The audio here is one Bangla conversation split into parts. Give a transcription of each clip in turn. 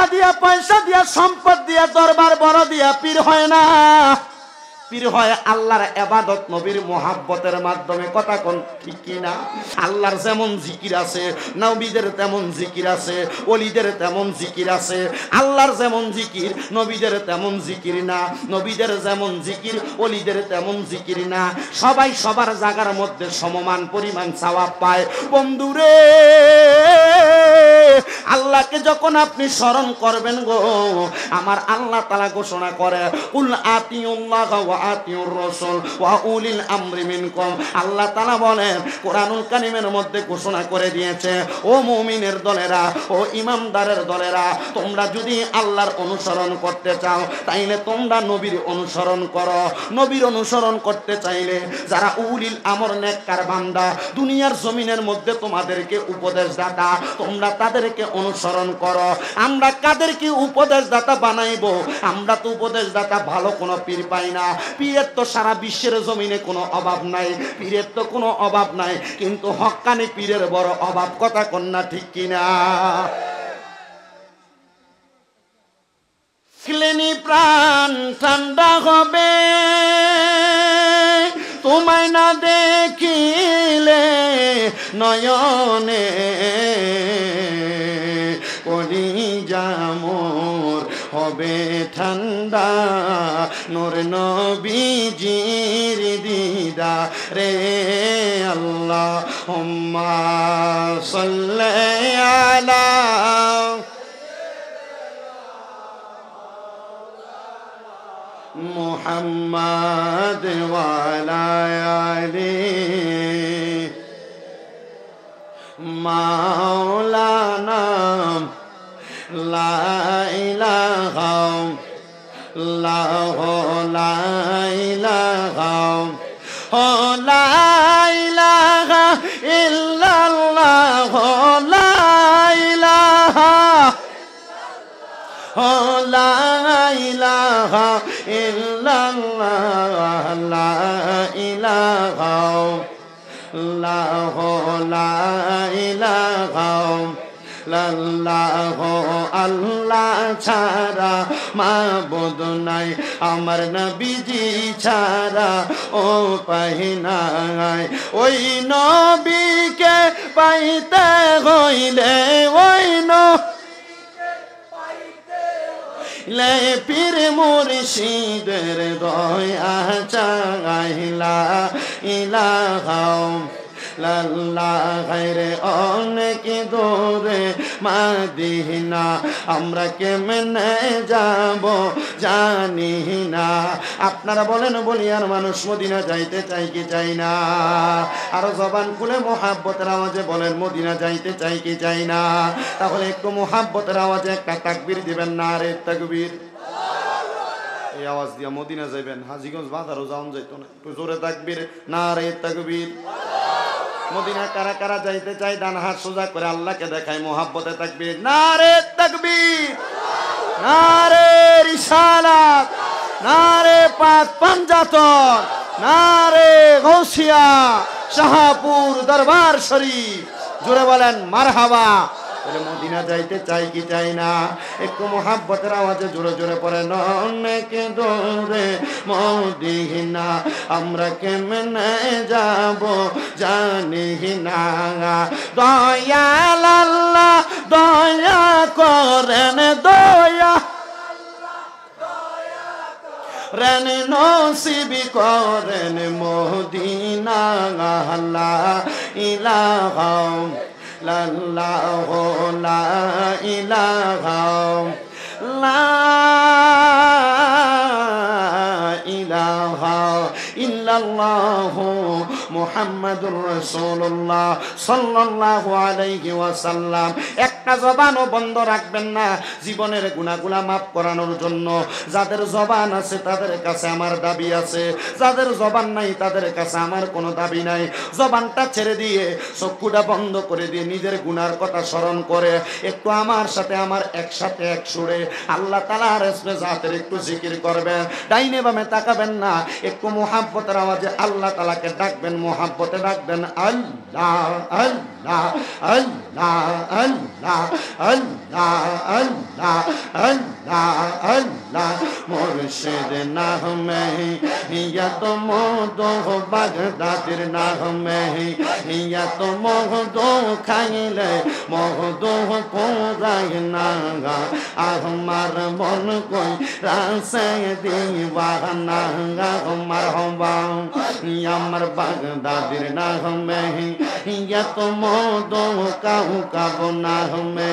টাকা দিয়া, পয়সা দিয়া, সম্পদ দিয়া, দরবার বড় দিয়া পীর হয় না। পীর হয় আল্লাহর ইবাদত, নবীর মুহাব্বতের মাধ্যমে। কথা কোন ঠিক কি না? আল্লাহর যেমন জিকির আছে, নবীদের তেমন জিকির আছে, ওলিদের তেমন জিকির আছে। আল্লাহর যেমন জিকির, নবীদের তেমন জিকির না। নবীদের যেমন জিকির, ওলিদের তেমন জিকির না। সবাই সবার জায়গার মধ্যে সমমান পরিমাণ সওয়াব পায়। বন্ধুরে, আল্লাহকে যখন আপনি স্মরণ করবেন গো, আমার আল্লাহ তাআলা ঘোষণা করে, কুল আতিউল্লাহ ওয়া আতিউর রাসূল ওয়া উলিল আমরি মিনকুম। আল্লাহ তাআলা বলেন, কোরআনুল কারীমের মধ্যে ঘোষণা করে দিয়েছে, ও মুমিনের দলেরা, ও ইমানদারের দলেরা, তোমরা যদি আল্লাহর অনুসরণ করতে চাও তাইলে তোমরা নবীর অনুসরণ করো। নবীর অনুসরণ করতে চাইলে যারা উলিল আমর নেককার বান্দা দুনিয়ার জমিনের মধ্যে তোমাদেরকে উপদেশদাতা, তোমরা তাদেরকে অনুসরণ করো। আমরা কাদেরকে উপদেশদাতা বানাইবো? আমরা তো উপদেশদাতা ভালো কোনো পীর পাই না। পীরের তো সারা বিশ্বের জমিনে কোনো অভাব নাই, পীরের তো কোনো অভাব নাই, কিন্তু হক্কানি পীরের বড় অভাব। কথা কন্যা ঠিক কিনা? ক্লেনি প্রাণ ঠান্ডা হবে তোমায় না দেখিলে নয়নে, কলিজা মোর হবে ঠান্ডা নূর নবীজির দিদারে। আল্লাহুম্মা সাল্লি আলা মুহাম্মাদ ওয়া আলা আলি মাওলানা। লা ইলাহা ইল্লাল্লাহ, লা ইলাহা লা ইলাহা ইল্লাল্লাহ, লা ইলাহা লা ইলাহা ইল্লাল্লাহ, লা ইলাহা লা ইলাহা ইল্লাল্লাহ। আল্লাহ ছাড়া মাবুদ নাই, আমার নবীজি ছাড়া ও পাহিনাই। ওই নবীকে পাইতে হইলে, ওই লে পীর মুর্শিদের দয়া চাইলা ইলাহা ইল্লাল্লাহ। গায়রে অনেক দূরে মদিনা, আমরা কেমনে যাব জানি না। আপনারা বলেন, বলিয়ার মানুষ মদিনা যাইতে চাই কি চাই না? আরো জবান খুলে মুহাব্বতের আওয়াজে বলেন, মদিনা যাইতে চাই কি চাই না? তাহলে একটু মুহাব্বতের আওয়াজে একটা তাকবীর দিবেন, নারে তাকবীর। এই আওয়াজ দিয়া মদিনা যাইবেন, হাজীগঞ্জ বাজারও যাওন যাইতো না। একটু জোরে তাকবীর, নারে তাকবীর। মদিনা কারা কারা যাইতে চাই? ডান হাত সোজা করে আল্লাহকে দেখাই, মুহাব্বতে তাকবীর, নারে তাকবীর, নারে রিসালাত, নারে পাক পাঞ্জাতন, নারে গৌসিয়া, শাহপুর দরবার শরীফ। জোরে বলেন মারহাবা। বলে মদিনা যাইতে চাই কি চাই না? একটু মুহাব্বতের আওয়াজে জোরে জোরে পড়েন, অনেক দূরে মদিনা, আমরা কেমনে যাব জানি না। দয়াল আল্লাহ দয়া করেন, দয়া রেন নসিবি করেন মদিনা। লা ইলাহা ইল্লাল্লাহ, লা ইলাহা লা ইলাহা ইল্লাল্লাহ মুহাম্মাদুর রাসূলুল্লাহ সাল্লাল্লাহু আলাইহি ওয়াসাল্লাম। একটা জবানও বন্ধ রাখবেন না জীবনের গুনাহগুলো মাফ করানোর জন্য। যাদের জবান আছে তাদের কাছে আমার দাবি আছে, যাদের জবান নাই তাদের কাছে আমার কোনো দাবি নাই। জবানটা ছেড়ে দিয়ে, চক্ষুটা বন্ধ করে দিয়ে নিজের গুনার কথা স্মরণ করে একটু আমার সাথে, আমার একসাথে এক সুরে আল্লাহ তাআলার ইসমে জাতের একটু জিকির করবেন। ডাইনে বামে তাকাবেন না, একটু মুহাব্বতের আওয়াজে আল্লাহ তাআলাকে ডাকবেন। মহাব্বতে ডাকবেন আল্লাহ আল্লাহ আল্লাহ আল্লাহ আল্লাহ আল্লাহ আল্লাহ আল্লাহ মুর্শিদ নামে ইয়ত মধু বাগদাদের নামে ইয়ত মধু খাইলে মধু পুরাই না আমার মন কই রাসে দিওয়ানা আমার হবা আমার বাগদাদের নামে ইয়ত মধু কাউ কাবো নামে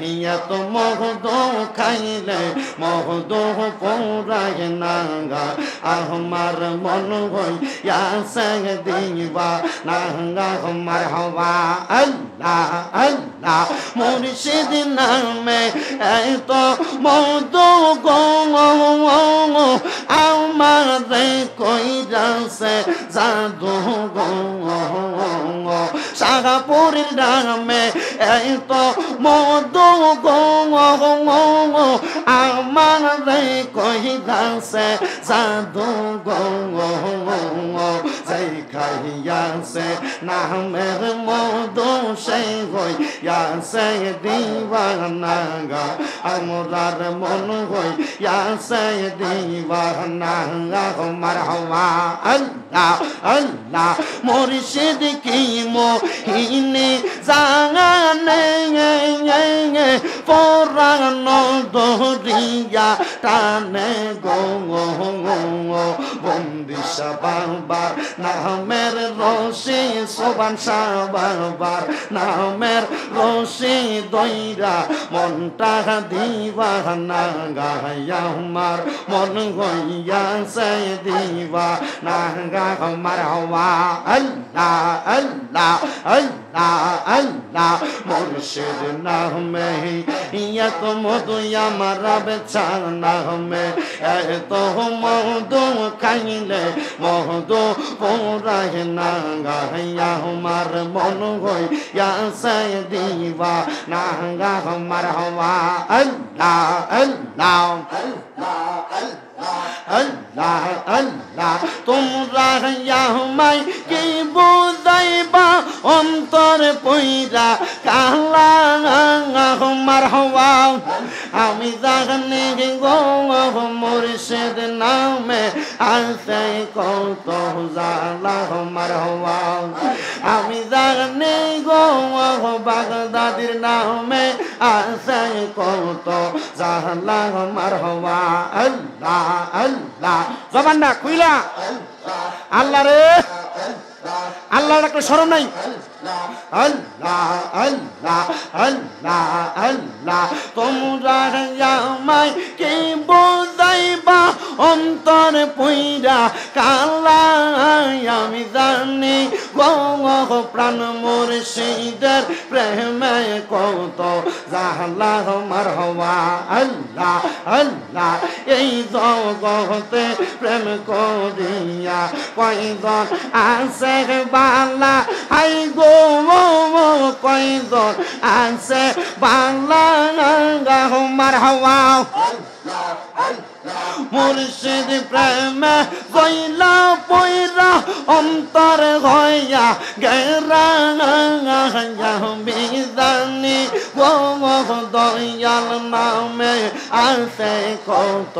ইয়ত মধু খাইলে মধু পুরাই না আমার মন কই রাসে দিওয়ানা আমার হবা আল্লাহ আল্লাহ মুর্শিদ নামে এত মধু গো আমার কই যাচ্ছে জাদু গো শাহপুরের নামে এত মধু গো আমার কই যাচ্ছে জাদু গো যেই খাইয়াছে নামের মধু সেই হইয়াছে দিওয়ানা আমরার মন হইয়াছে দিওয়ানা মারহাবা আল্লাহ আল্লাহ মুর্শিদ কি মোহিনী জানে পরাণ দরিয়া টানে গো বন্দিশা বাবার নামের রশি সোবান সাবার নামের রশি দইরা মনটা দিওয়ানা গায়া আমার মন হইয়াছে দিওয়ানা আমার হওয়া আল্লাহ আল্লাহ আল্লাহ আল্লাহ মুর্শিদ নামে ইয়ত মধু আমার বেচা নামে এত মধু খাইলে মধু পুরাই না গায়া আমার মন হইয়াছে দিওয়ানা আমার হওয়া আল্লাহ আল্লাহ আল্লাহ আল্লাহ তোমরা আমায় কি বুঝাইবা অন্তর পইরা কালা আমার হওয়া আমি জানি গো মুর্শিদ নামে আছে কত জালা আমার হওয়া আমি জানি গো বাগদাদের নামে আছে কত জালা আমার হওয়া আল্লাহ আল্লাহ জবান না কইলা আল্লাহ রে আল্লাহ ডাকলে শরম নাই আল্লাহ আল্লাহ আল্লাহ আল্লাহ তোমরা আমায় কি বুঝাইবা অন্তর পইরা কালা আমি জানি গো প্রাণ মুর্শিদের প্রেমে কত জাহলা আমার হওয়া আল্লাহ আল্লাহ এই জগতে প্রেম করিয়া কয়জন আছে বালা হাই গো কয়জন আছে বালা আমার হওয়া মুর্শিদ প্রেমে গইলা পয়রা অন্তর হইয়া গেরা বিজানি গো দয়াল নামে আছে কত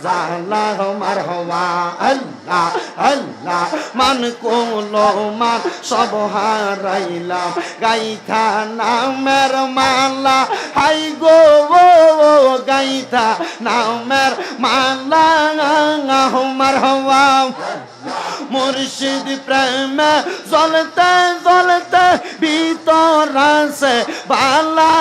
জালা আমার হওয়া আল্লাহ আল্লাহ মান কোলো মান সব হারাইলাম গাইথা নামের মালা হাই গো গাইথা নামের মালা আমার হওয়া মুর্শিদ প্রেমে জ্বলতে জ্বলতে ভিতর আছে বালা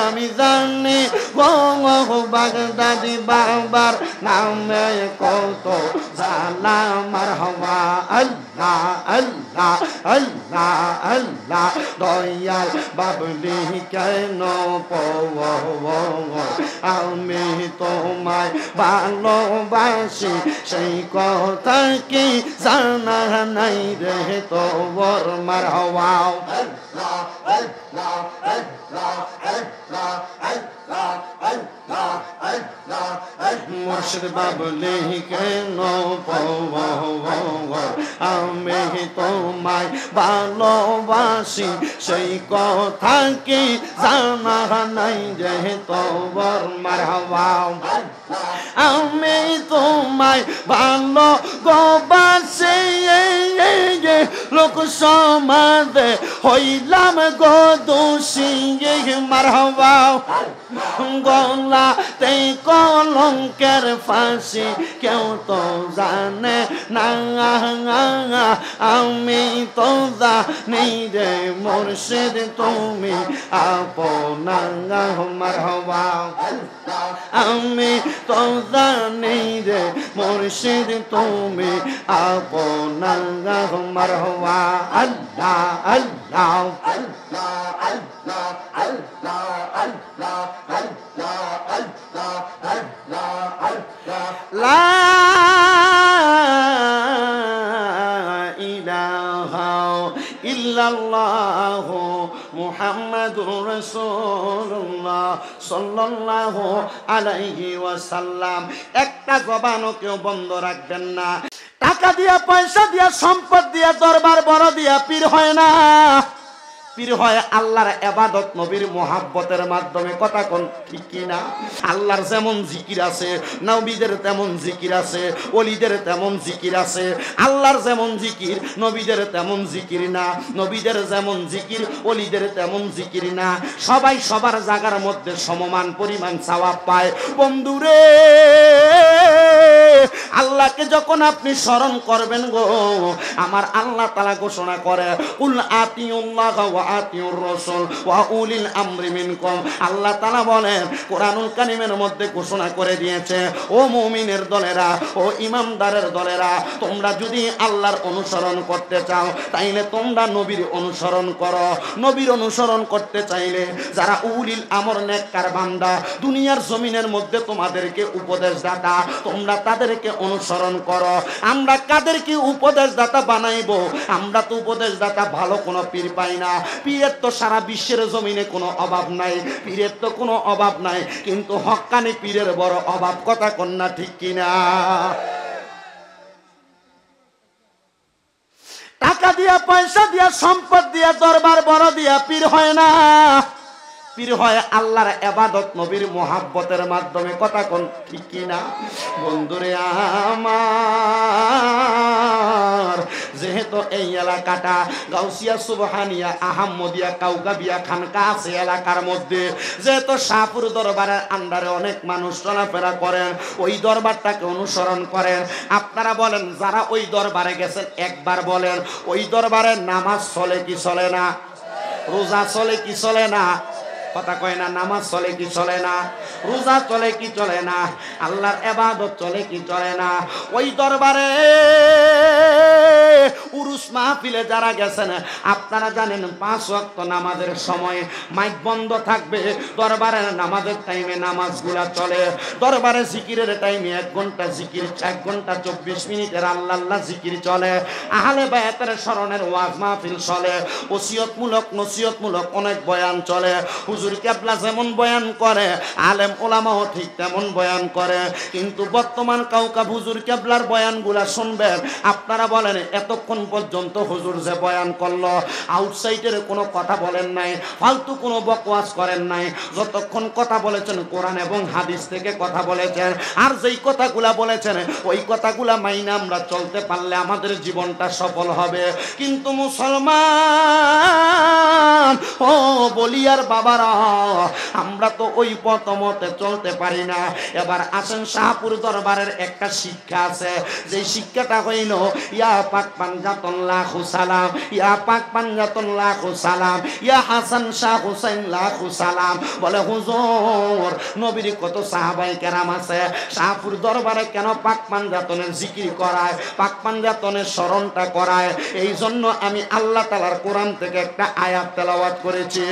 আমি জানি গো বাগদাদি বাবার নামে কত জালা আমার হওয়া আল্লাহ আল্লাহ আল্লাহ আল্লাহ দয়াল বাবলি কেন আমি তোমায় ভালোবাসি সেই কথা কি জানা নাই রে তোর মার হওয়া মুর্শিদ বাবলি কেন আমি তোমায় ভালোবাসি সেই কথা কি জানা নাই যে তোর মারহাবা আমি তোমায় ভালোবাসি লোক সমাজে হইলাম গো দোষী মারহাবা গলাতে কলঙ্কের ফাঁসি কেউ তো জানে না আমি তো জানি রে মুর্শিদ তুমি আপনা মারহাবা আমি তো জানি রে মুর্শিদ তুমি আপনা মারহাবা আল্লাহ আল্লাহ আল্লাহ আল্লাহ আল্লাহ আল্লাহ আল্লাহ আল্লাহ আল্লাহ আল্লাহ লা ইলাহা ইল্লাল্লাহ মুহাম্মাদুর রাসূলুল্লাহ সাল্লাল্লাহু আলাইহি ওয়াসাল্লাম। একটা জবানও কেউ বন্ধ রাখবেন না। টাকা দিয়া পয়সা দিয়া সম্পদ দিয়া দরবার বড় দিয়া পীর হয় না, পীর হয় আল্লাহর ইবাদত নবীর মোহাব্বতের মাধ্যমে। কথা কোন ঠিক কি না? আল্লাহর যেমন জিকির আছে, নবীদের তেমন জিকির আছে, ওলিদের তেমন জিকির আছে। আল্লাহর যেমন জিকির নবীদের তেমন জিকির না, নবীদের যেমন জিকির ওলিদের তেমন জিকির না। সবাই সবার জায়গার মধ্যে সমমান পরিমাণ সওয়াব পায়। বন্ধুরে, আল্লাহকে যখন আপনি স্মরণ করবেন গো, আমার আল্লাহ তাআলা ঘোষণা করে কুল আতিউল্লাহ ওয়া আতিউর রাসূল ওয়া উলিল আমরি মিনকুম। আল্লাহ তাআলা বলেন কোরআনুল কারীমের মধ্যে ঘোষণা করে দিয়েছে, ও মুমিনের দলেরা, ও ইমানদারের দলেরা, তোমরা যদি আল্লাহর অনুসরণ করতে চাও তাইলে তোমরা নবীর অনুসরণ করো। নবীর অনুসরণ করতে চাইলে যারা উলিল আমর নেককার বান্দা দুনিয়ার জমিনের মধ্যে তোমাদেরকে উপদেশদাতা, তোমরা তাদেরকে অনুসরণ করো। আমরা কাদেরকে উপদেশদাতা বানাইবো? আমরা তো উপদেশদাতা ভালো কোনো পীর পাই না। পীরের তো সারা বিশ্বের জমিনে কোনো অভাব নাই, পীরের তো কোনো অভাব নাই, কিন্তু হক্কানি পীরের বড় অভাব। কথা কন্যা ঠিক কিনা? টাকা দিয়া পয়সা দিয়া সম্পদ দিয়া দরবার বড় দিয়া পীর হয় না, পীর হয় আল্লাহর ইবাদত নবীর মোহাব্বতের মাধ্যমে। কথা কোন ঠিক কি না? বন্ধুরে আমার, যেহেতু এই এলাকাটা গাউসিয়া সুবহানিয়া আহমদিয়া কাউকাবিয়া খানকা আছে এলাকার মধ্যে, যেহেতু শাহপুর দরবারের আন্ডারে অনেক মানুষ চলাফেরা করেন, ওই দরবারটাকে অনুসরণ করেন। আপনারা বলেন, যারা ওই দরবারে গেছেন একবার বলেন, ওই দরবারে নামাজ চলে কি চলে না? রোজা চলে কি চলে না? কথা কয় না? নামাজ চলে কি চলে না? রোজা চলে কি চলে না? আল্লাহর ইবাদত চলে কি চলে না? ওই দরবারে উরুস মাহফিলে যারা গেছেন, আপনারা জানেন 5 ওয়াক্ত নামাজের সময় মাইক বন্ধ থাকবে। দরবারের নামাজের টাইমে নামাজগুলা চলে। দরবারে জিকিরের টাইমে 1 ঘন্টা জিকির, 1 ঘন্টা 24 মিনিটের আল্লাহ আল্লাহ জিকির চলে। আহলে বায়াতের স্মরণের ওয়াজ মাহফিল চলে। ওসিয়তমূলক নসিহতমূলক অনেক বয়ান চলে। হুজুর কেবলা যেমন বয়ান করে, আলেম ওলামাও ঠিক তেমন বয়ান করে। কিন্তু বর্তমান কাউকা হুজুর কেবলার বয়ানগুলা শুনবেন, আপনারা বলেন এতক্ষণ পর্যন্ত হুজুর যে বয়ান করলো, আউটসাইডের কোনো কথা বলেন নাই, ফালতু কোনো বকওয়াজ করেন নাই। যতক্ষণ কথা বলেছেন কোরআন এবং হাদিস থেকে কথা বলেছেন। আর যেই কথাগুলা বলেছেন ওই কথাগুলা মাইনা আমরা চলতে পারলে আমাদের জীবনটা সফল হবে। কিন্তু মুসলমান ও বলিয়ার বাবারা, আমরা তো ওই পথ মতে চলতে পারি না। এবার আসেন, শাহপুর দরবারের একটা শিক্ষা আছে, যে শিক্ষাটা হইল ইয়া পাক পাঞ্জাতন লাখু সালাম, ইয়া পাক পাঞ্জাতন লাখু সালাম, ইয়া হাসান শাহ হুসাইন লাখু সালাম। বলে হুজুর, নবীর কত সাহাবাই কেরাম আছে, শাহপুর দরবারে কেন পাক পাঞ্জাতনের জিকির করায়, পাক পাঞ্জাতনের স্মরণটা করায়? এই জন্য আমি আল্লাহ তাআলার কোরআন থেকে একটা আয়াত তেলাওয়াত করেছি।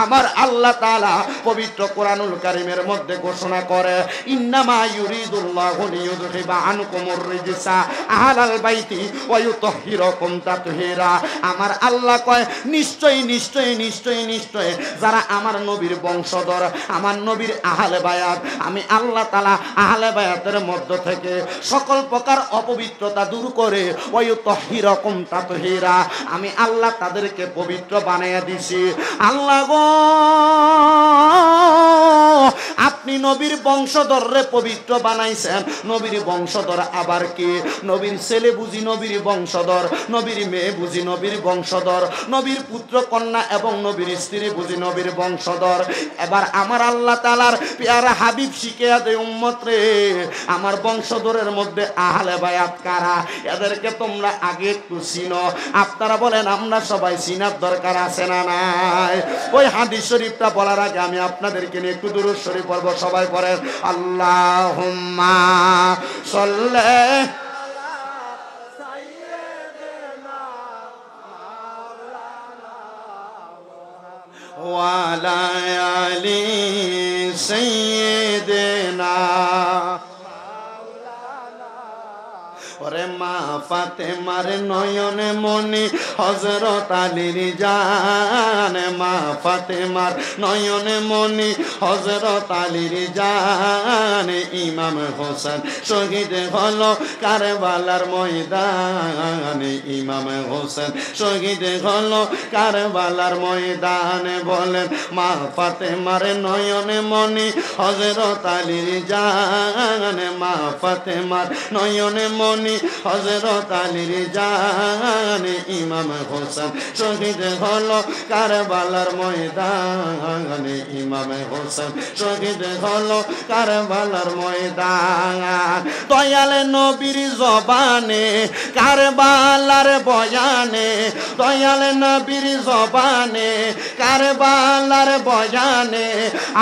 আমার আল্লাহ আল্লাহ তাআলা পবিত্র কোরআনুল কারীমের মধ্যে ঘোষণা করে ইন্নামা ইউরিদুল্লাহু লিইউযহিবা আনকুমুর রিজসা আহলাল বাইতি ওয়া ইউতাহহিরাকুম তাতহীরা। আমার আল্লাহ কয় নিশ্চয়ই নিশ্চয়ই নিশ্চয়ই নিশ্চয়ই যারা আমার নবীর বংশধর, আমার নবীর আহলে বায়াত, আমি আল্লাহ তাআলা আহলে বায়াতের মধ্য থেকে সকল প্রকার অপবিত্রতা দূর করে ওয়া ইউতাহহিরাকুম তাতহীরা, আমি আল্লাহ তাদেরকে পবিত্র বানাইয়া দিছি। আল্লাহ গো আপনি নবীর বংশধররে পবিত্র বানাইছেন। নবীর বংশধর আবার কি? নবীর ছেলে বুঝি নবীর বংশধর, নবীর মেয়ে বুঝি নবীর বংশধর, নবীর পুত্র কন্যা এবং নবীর স্ত্রী বুঝি নবীর বংশধর। এবার আমার আল্লাহ তাআলার পেয়ারা হাবিব শিখিয়া দেয় উম্মত রে, আমার বংশধরের মধ্যে আহলে বায়াত কারা, এদেরকে তোমরা আগে একটু চিনো। আপনারা বলেন আমরা সবাই চিনার দরকার আছে না নাই? ওই হাদিস শরীফটা বলার আগে আমি আপনাদেরকে নিয়ে একটু দুরূদ শরীফ পড়ব। সবাই পড়েন আল্লাহুম্মা সাল্লি ওয়া আলা আলি সাইয়্যিদিনা। ওরে মা ফাতেমার নয়নে মনি হযরত আলীর জান, মা ফাতেমার নয়নে মনি হযরত আলীর জান। ইমাম হোসেন শহীদ হলো কারবালার ময়দানে, ইমাম হোসেন শহীদ হলো কারবালার ময়দানে। বলেন মা ফাতেমার নয়নে মনি হযরত আলীর জান, মা ফাতেমার নয়নে মনি হযরত আলীর জান। ইমাম হোসেন শহীদ হলো কারবালার ময়দানে, ইমাম হোসেন শহীদ হলো কারবালার ময়দান। দয়াল নবীর জবানে কারবালার বয়ানে, দয়াল নবীর জবানে কারবালার বয়ানে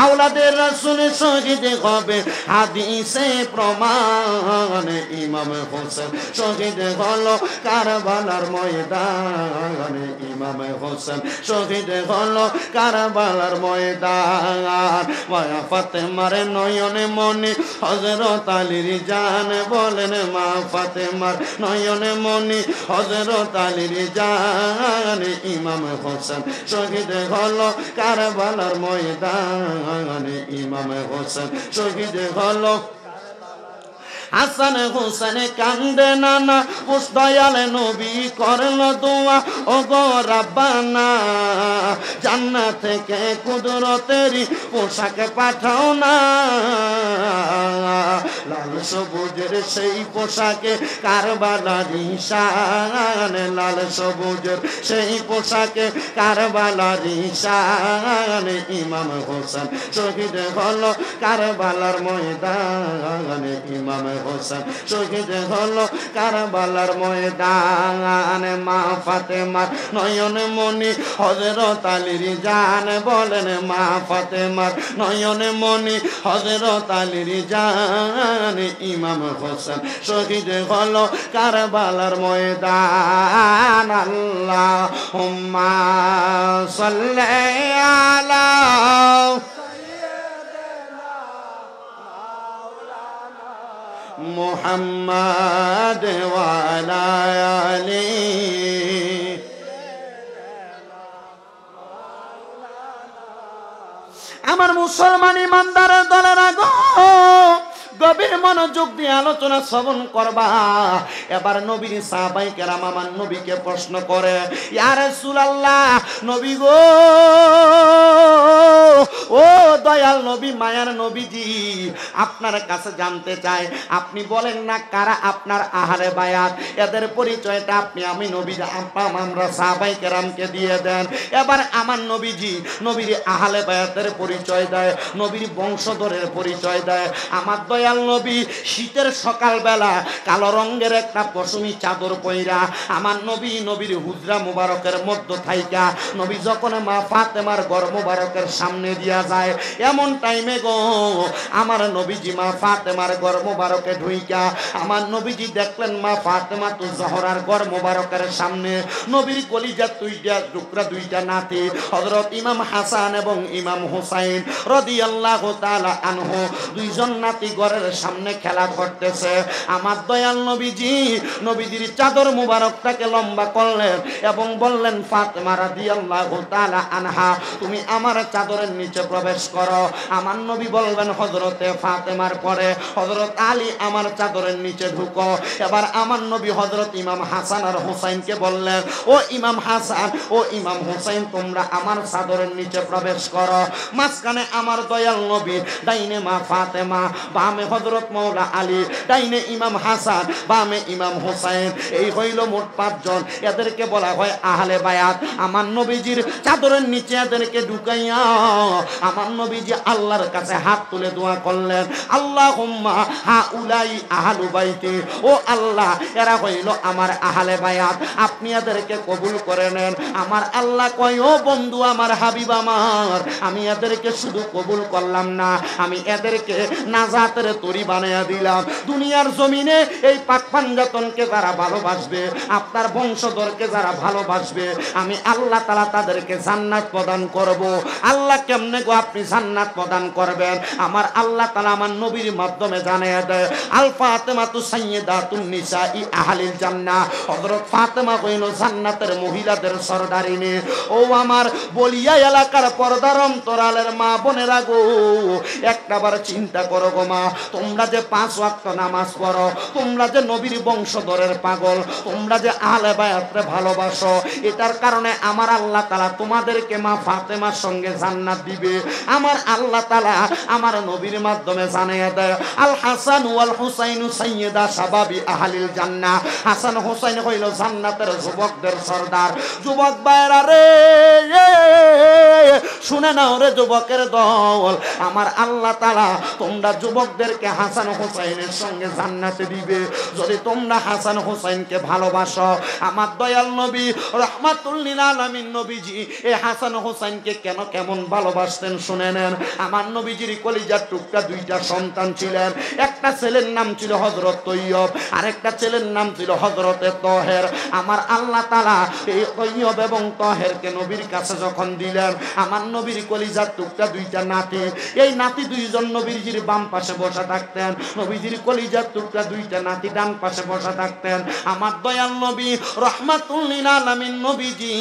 আওলাদের রাসূল শহীদ হবে হাদিসে প্রমাণ। ইমাম হোসেন শহীদ হলো কারবালার ময়দানে, ইমাম হোসেন শহীদ হলো কারবালার ময়দান। মা ফাতেমার নয়নে মনি হযরত আলীর জান। বলেন মা ফাতেমার নয়নে মনি হযরত আলীর জান। ইমাম হোসেন শহীদ হলো কারবালার ময়দানে, ইমাম হোসেন শহীদ হলো। হাসান হোসেন কান্দে নানা উস দয়াল নবী করলো দোয়া ও গো রাব্বানা, জান্নাত থেকে কুদরতেরই পোশাক পাঠাও না। লাল সবুজের সেই পোশাকে কারবালার নিশান, লাল সবুজের সেই পোশাকে কারবালার নিশান। ইমাম হোসেন শহীদ হলো কারবালার ময়দানে, ইমাম হোসেন শহীদ হলো কারবালার ময়দান। মা ফাতেমার নয়ন মনি হযরত আলীর জান। বলেন মা ফাতেমার নয়ন মনি হযরত আলীর জান। ইমাম হোসেন শহীদ হলো কারবালার ময়দান। আল্লাহুম্মা সাল্লি আলা মুহাম্মাদ ওয়া আলা আলি। আমার মুসলমান ইমানদারের দলেরা গো, গভীর মনোযোগ দিয়ে আলোচনা শ্রবণ করবা। এবার নবীর সাহাবায়ে কেরাম আমার নবীকে প্রশ্ন করে, ইয়া রাসূলুল্লাহ, নবী গো, ও দয়াল নবী, মায়ার নবীজি, আপনার কাছে জানতে চাই, আপনি বলেন না কারা আপনার আহলে বায়াত, এদের পরিচয়টা আপনি আমি নবী আমরা সাহাবায়ে কেরামকে দিয়ে দেন। এবার আমার নবীজি নবীর আহলে বায়াতের পরিচয় দেয়, নবীর বংশধরের পরিচয় দেয়। আমার দয়াল নবী শীতের সকালবেলা কালো রঙের একটা পশমি চাদর পইরা আমার নবী নবীর হুজরা মুবারকের মধ্য থাইকা নবী যখন মা ফাতেমার ঘর মুবারকের সামনে দিয়া যায় এমন টাইমে গো আমার নবীজি মা ফাতেমার ঘর মুবারকে ঢুইকা আমার নবীজি দেখলেন মা ফাতেমা তো জহরার ঘর মুবারকের সামনে নবীর কলিজার দুইটা নাতি হযরত ইমাম হাসান এবং ইমাম হুসাইন রাদিয়াল্লাহু তাআলা আনহু দুইজন নাতি ঘরের সামনে খেলা করতেছে আমার দয়াল নবীজির চাদর মুবারকটাকে লম্বা করলেন এবং বললেন ফাতেমা রাদিয়াল্লাহু তাআলা আনহা তুমি আমার চাদরের নিচে প্রবেশ করো আমার নবী বলবেন হযরতে ফাতেমার পরে হযরত আলী আমার চাদরের নিচে ঢুকো এবার আমার নবী হযরত ইমাম হাসান আর হুসাইনকে বললেন ও ইমাম হাসান ও ইমাম হুসাইন তোমরা আমার চাদরের নিচে প্রবেশ করো মাঝখানে আমার দয়াল নবী ডাইনে মা ফাতেমা বামে হযরত মাওলা আলী ডাইনে ইমাম হাসান বামে ইমাম হুসাইন এই হইল মোট 5 জন এদেরকে বলা হয় আহলে বায়াত আমার নবীজির চাদরের নিচে এদেরকে ঢুকাইয়া আমার নবীজি আল্লাহর কাছে হাত তুলে দোয়া করলেন আল্লাহুম্মা হাউলাই আহলু বাইতি ও আল্লাহ এরা হইল আমার আহলে বায়াত আপনি এদেরকে কবুল করে নেন আমার আল্লাহ কয় ও বন্ধু আমার হাবিব আমার আমি এদেরকে শুধু কবুল করলাম না আমি এদেরকে নাজাতের তরি বানায়া দিলাম দুনিয়ার জমিনে এই পাক পাঞ্জাতনকে যারা ভালোবাসবে আপনার বংশধরকে যারা ভালোবাসবে আমি আল্লাহ তাআলা তাদেরকে জান্নাত প্রদান করব আল্লাহ কেমনে গো আপনি জান্নাত প্রদান করবেন আমার আল্লাহ তাআলা আমার নবীর মাধ্যমে জানিয়ে দেয় আল ফাতেমাতু সাইয়্যিদাতুন নিসাই আহলিল জান্নাহ হযরত ফাতেমা হইল জান্নাতের মহিলাদের সরদারিনী ও আমার বলিয়া এলাকার পর্দার অন্তরালের মা বোনেরা গো একটাবার চিন্তা করো গো মা তোমরা যে 5 ওয়াক্ত নামাজ পড়ো তোমরা যে নবীর বংশধরের পাগল তোমরা যে আহলে বায়াতকে ভালোবাসো এটার কারণে আমার আল্লাহ তাআলা তোমাদেরকে মা ফাতেমার সঙ্গে জান্নাত দিবে আমার আল্লাহ তাআলা আমার নবীর মাধ্যমে জানিয়ে দেয় আল হাসান ওয়াল হুসাইনু সাইয়্যিদা শাবাবি আহলিল জান্নাহ হাসান হুসাইন হইল জান্নাতের যুবকদের সরদার যুবক ভাইরা রে শুনে নাও রে যুবকের দল আমার আল্লাহ তাআলা তোমরা যুবকদেরকে হাসান হুসাইনের সঙ্গে জান্নাতে দিবে যদি তোমরা হাসান হুসাইনকে ভালোবাসো আমার দয়াল নবী রাহমাতুল লিল আলামিন নবীজি এই হাসান হুসাইনকে কেন কেমন ভালোবাসতেন শুনে নেন আমার নবীজির কলিজার টুকরা দুইটা সন্তান ছিলেন একটা ছেলের নাম ছিল হযরত তৈয়ব আরেকটা ছেলের নাম ছিল হযরতে তহের আমার আল্লাহ তাআলা এই তৈয়ব এবং তহেরকে নবীর কাছে যখন দিলেন আমার নবীর কলিজার টুকরা দুইটা নাতি এই নাতি দুইজন নবীজির বাম পাশে বসা থাকতেন নবীজির কলিজার টুকরা দুইটা নাতি ডান পাশে বসা থাকতেন আমার দয়াল নবী রাহমাতুল লিল আলামিন নবীজি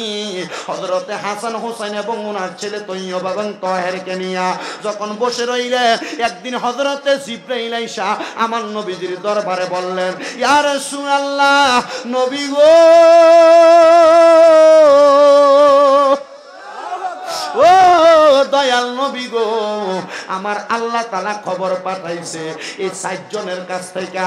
হযরতে হাসান হুসাইন এবং ওনার ছেলে তৈয়ব এবং তহেরকে নিয়ে যখন বসে রইলেন একদিন হযরতে জিবরাইল আইসা আমার নবীজির দরবারে বললেন ইয়া রাসূলুল্লাহ নবী গো ও দয়াল নবী গো আমার আল্লাহ তাআলা খবর পাঠাইছে এই 4 জনের কাছ থেকে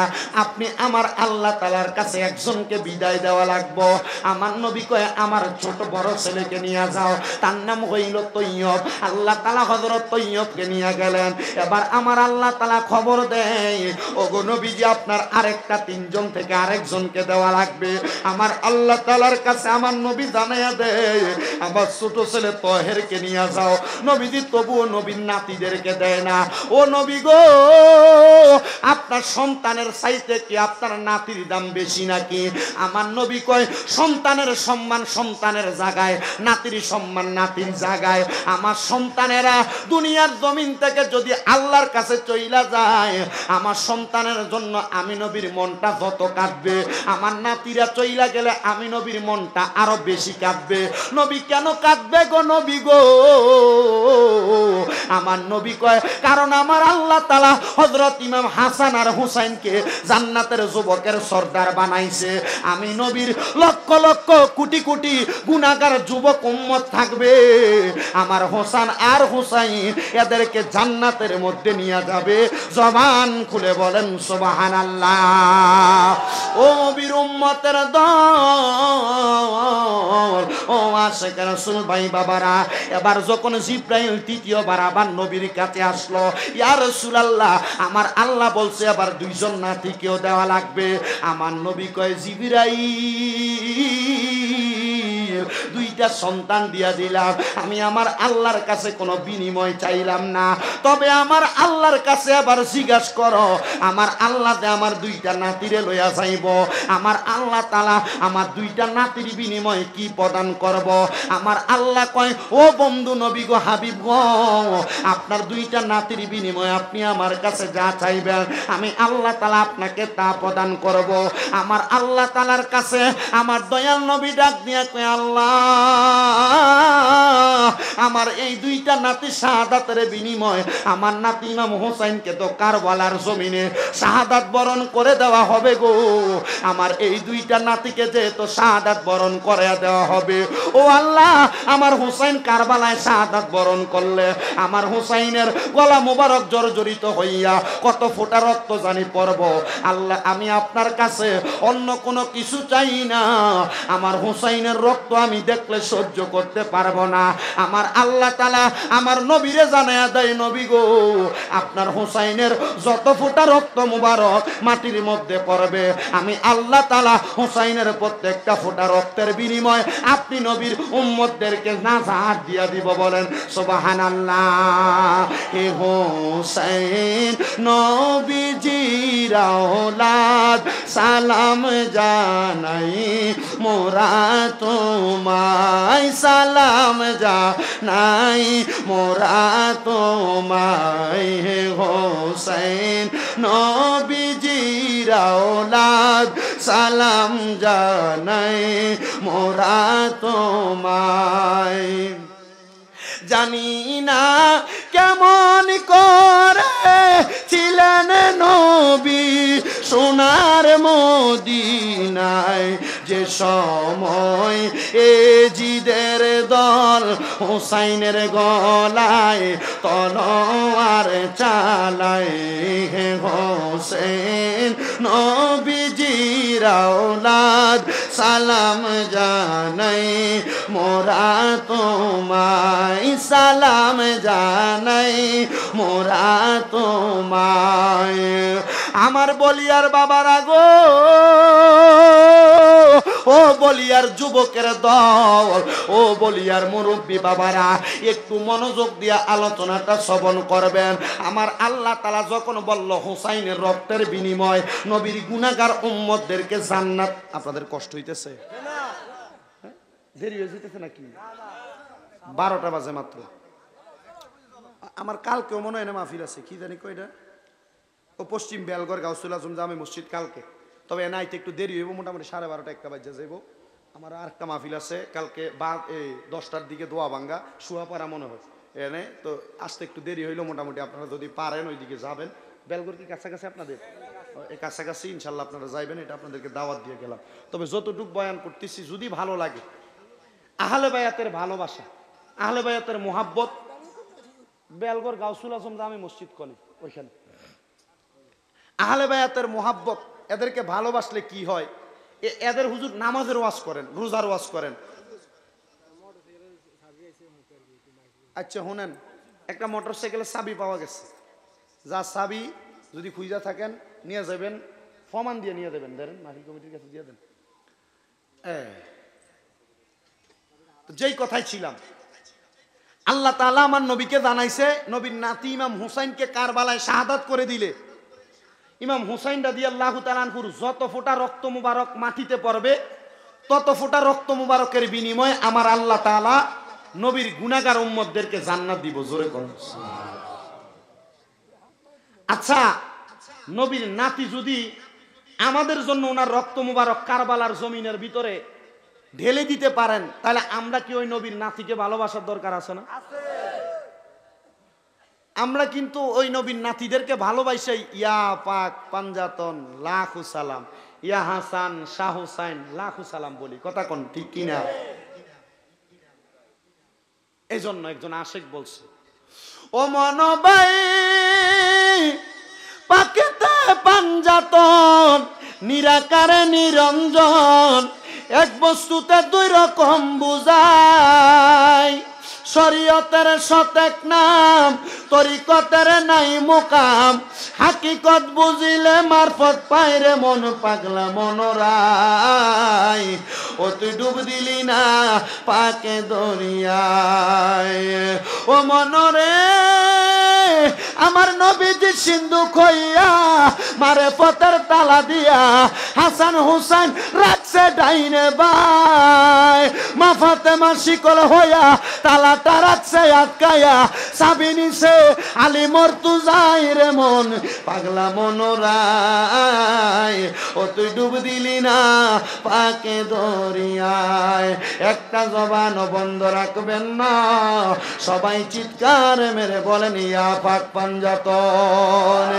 আপনি আমার আল্লাহ তাআলার কাছে একজনকে বিদায় দেওয়া লাগবে আমার নবী কয় আমার ছোট বড় ছেলেকে নিয়ে যাও তার নাম হইল তৈয়ব আল্লাহ তাআলা হযরত তৈয়বকে নিয়ে গেলেন এবার আমার আল্লাহ তাআলা খবর দেয় ওগো নবীজি আপনার আরেকটা 3 জন থেকে আরেকজনকে দেওয়া লাগবে আমার আল্লাহ তাআলার কাছে আমার নবী জানায়া দেয় আমার ছোট ছেলে তহেরকে নিয়ে যাও নবীজি তবুও নবীর নাতিদেরকে দেয় না ও নবী গো আপনার সন্তানের চাইতে কি আপনার নাতির দাম বেশি নাকি আমার নবী কয় সন্তানের সম্মান সন্তানের জায়গায় নাতির সম্মান নাতির জায়গায় আমার সন্তানেরা দুনিয়ার জমিন থেকে যদি আল্লাহর কাছে চইলা যায় আমার সন্তানের জন্য আমি নবীর মনটা যত কাঁদবে আমার নাতিরা চইলা গেলে আমি নবীর মনটা আরো বেশি কাঁদবে নবী কেন কাঁদবে গো নবী গো আমার নবী কয় কারণ আমার আল্লাহ তাআলা হযরত ইমাম হাসান আর হুসাইনকে জান্নাতের যুবকের সরদার বানাইছে আমি নবীর লক্ষ লক্ষ কোটি কোটি গুনাহগার যুবক উম্মত থাকবে আমার হাসান আর হুসাইন এদেরকে জান্নাতের মধ্যে নিয়ে যাবে জবান খুলে বলেন সুবহানাল্লাহ ও নবীর উম্মতের দল ও আশিক রাসূল ভাই বাবারা এবার যখন জিব্রাইল তৃতীয়বার আবার নবীর কাছে আসলো, ইয়া রাসূলুল্লাহ আমার আল্লাহ বলছে আবার দুইজন নাতিকেও দেওয়া লাগবে। আমার নবী কয় জিবরাইল দুইটা সন্তান দিয়া দিলাম, আমি আমার আল্লাহর কাছে কোনো বিনিময় চাইলাম না, তবে আমার আল্লাহর কাছে আবার জিজ্ঞাসা করো আমার আল্লাহ আমার দুইটা নাতিরে লইয়া যাইব, আমার আল্লাহ তাআলা আমার দুইটা নাতির বিনিময়ে কি প্রদান করব। আমার আল্লাহ কয় ও বন্ধু নবী গো হাবিব গো, আপনার দুইটা নাতির বিনিময়ে আপনি আমার কাছে যা চাইবেন আমি আল্লাহ তাআলা আপনাকে তা প্রদান করব। আমার আল্লাহ তাআলার কাছে আমার দয়াল নবী ডাক দিয়া কয় আল্লাহ আমার এই দুইটা নাতি শাহাদাতের বিনিময় আমার নাতি ইমাম হোসেনকে তো কারবালার জমিনে শাহাদাত বরণ করে দেওয়া হবে গো, আমার এই দুইটা নাতিকে যেহেতু শাহাদাত বরণ করে দেওয়া হবে, ও আল্লাহ আমার হোসেন কারবালায় শাহাদাত বরণ করলে আমার হোসেনের গলা মোবারক জর্জরিত হইয়া কত ফোঁটা রক্ত জানি পড়ব, আল্লাহ আমি আপনার কাছে অন্য কোনো কিছু চাই না, আমার হোসেনের রক্ত আমি দেখলে সহ্য করতে পারবো না। আমার আল্লাহ তাআলা আমার নবীরে জানায়া দেয় নবী গো আপনার হোসেনের যত ফোঁটা রক্ত মোবারক মাটির মধ্যে পড়বে আমি আল্লাহ তাআলা হোসেনের প্রত্যেকটা ফোঁটা রক্তের বিনিময় আপনি নবীর উম্মতদেরকে নাজাত দিয়া দিব। বলেন সুবহানাল্লাহ। হে হোসেন নবীজির আওলাদ সালাম জানাই মোরা তোমায়, সালাম জানাই মোরা তোমায়, হে হোসেন নবীজির আওলাদ সালাম জানাই মোরা তোমায়। জানি না কেমন করে ছিলেন নবী সোনার মদিনায়, যে সময় এজিদের দল হোসাইনের গলায় তলোয়ার চালায়, হে হোসেন নবীজির আওলাদ সালাম জানাই মোরা তোমায়, সালাম জানাই মোরা তোমায়। আমার বলিয়ার বাবারা গো, ও বলিয়ার যুবকের দল, ও বলিয়ার মুরব্বী বাবারা একটু মনোযোগ দিয়ে আলোচনাটা শ্রবণ করবেন। আমার আল্লাহ তাআলা যখন বলল হোসাইনের রক্তের বিনিময় নবীর গুনাহগার উম্মতদেরকে জান্নাত, আপনাদের কষ্ট হইতেছে দেরি হয়ে যেতেছে নাকি? 12টা বাজে মাত্র। আমার কালকেও মনে হয় না মাহফিল আছে, কি জানি কয়টা, ও পশ্চিম বেলগড় গাউসুল আজম জামে মসজিদ কালকে, তবে নাইতে একটু দেরি হইব, মোটামুটি 12:30 একটা বাজে যাইব। আমার আর একটা মাহফিল আছে কালকে 10টার দিকে দোয়া ভাঙ্গা শুয়াপাড়া মনে হয় এনে, তো আসতে একটু দেরি হইলো, মোটামুটি আপনারা যদি পারেন ওইদিকে যাবেন। বেলগড় কি কাছাকাছি আপনাদের? এই কাছাকাছি ইনশাল্লাহ আপনারা যাইবেন, এটা আপনাদেরকে দাওয়াত দিয়ে গেলাম। তবে যতটুকু বয়ান করতেছি যদি ভালো লাগে, আহলে বায়াতের ভালোবাসা, আহলে বায়াতের মোহাব্বত, বেলগড় গাউসুল আজম জামে মসজিদ কনে ওইখানে আহলে বায়াতের মোহাব্বত, এদেরকে ভালোবাসলে কি হয়, এদের হুজুর নামাজের ওয়াজ করেন, রোজার ওয়াজ করেন। আচ্ছা শুনেন, একটা মোটরসাইকেলের চাবি পাওয়া গেছে, যা চাবি যদি খুঁজা থাকেন নিয়ে যাবেন, ফমান দিয়ে নিয়ে দেবেন, ধরেন মাহফিল কমিটির কাছে দিয়ে দেন। যেই কথাই ছিলাম, আল্লাহ তাআলা আমার নবীকে জানাইছে নবীর নাতি ইমাম হুসাইনকে কারবালায় শাহাদাত করে দিলে ইমাম হুসাইন রাদিয়াল্লাহু তাআলা আনহুর যত ফোঁটা রক্ত মুবারক মাটিতে পড়বে তত ফোঁটা রক্ত মুবারকের বিনিময়ে আমার আল্লাহ তাআলা নবীর গুনাহগার উম্মতদেরকে জান্নাত দিব। জোরে করুন। আচ্ছা, নবীর নাতি যদি আমাদের জন্য ওনার রক্ত মুবারক কারবালার জমিনের ভিতরে ঢেলে দিতে পারেন, তাহলে আমরা কি ওই নবীর নাতিকে ভালোবাসার দরকার আছে না? আমরা কিন্তু ওই নবীর নাতিদেরকে ভালোবাসাই ইয়া পাক পাঞ্জাতন লাখু সালাম, ইয়া হাসান শাহ হুসাইন লাখু সালাম বলি, কথা কোন ঠিক কিনা? এই জন্য একজন আশিক বলছে, ও মনবাই পাকেতে পাঞ্জাতন নিরাকারে নিরঞ্জন, এক বস্তুতে দুই রকম বুঝায়, শরীয়তের সতেক নাম, তরিকতের নাই মুকাম, হাকিকত বুঝিলে মারফত পাইরে মন পাগলা মনোরাই। ও তুই ডুব দিলি না পাকে দরিয়ায়, ও মনরে আমার নবীজি সিন্ধু খইয়া মারে পথের তালা দিয়া হাসান হুসাইন রাখছে ডাইনে বাই। মা ফাতেমা শিকল হইয়া তালাটা রাখছে আটকায়া, চাবি নিছে আলী মর্তুজাই রে মন পাগলা মনোরাই। ও তুই ডুব দিলি না পাকে দরিয়ায়। একটা জবান বন্ধ রাখবেন না, সবাই চিৎকার মেরে বলেন ইয়া পাক পাঞ্জাতন।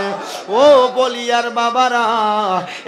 ও বলিয়ার বাবারা,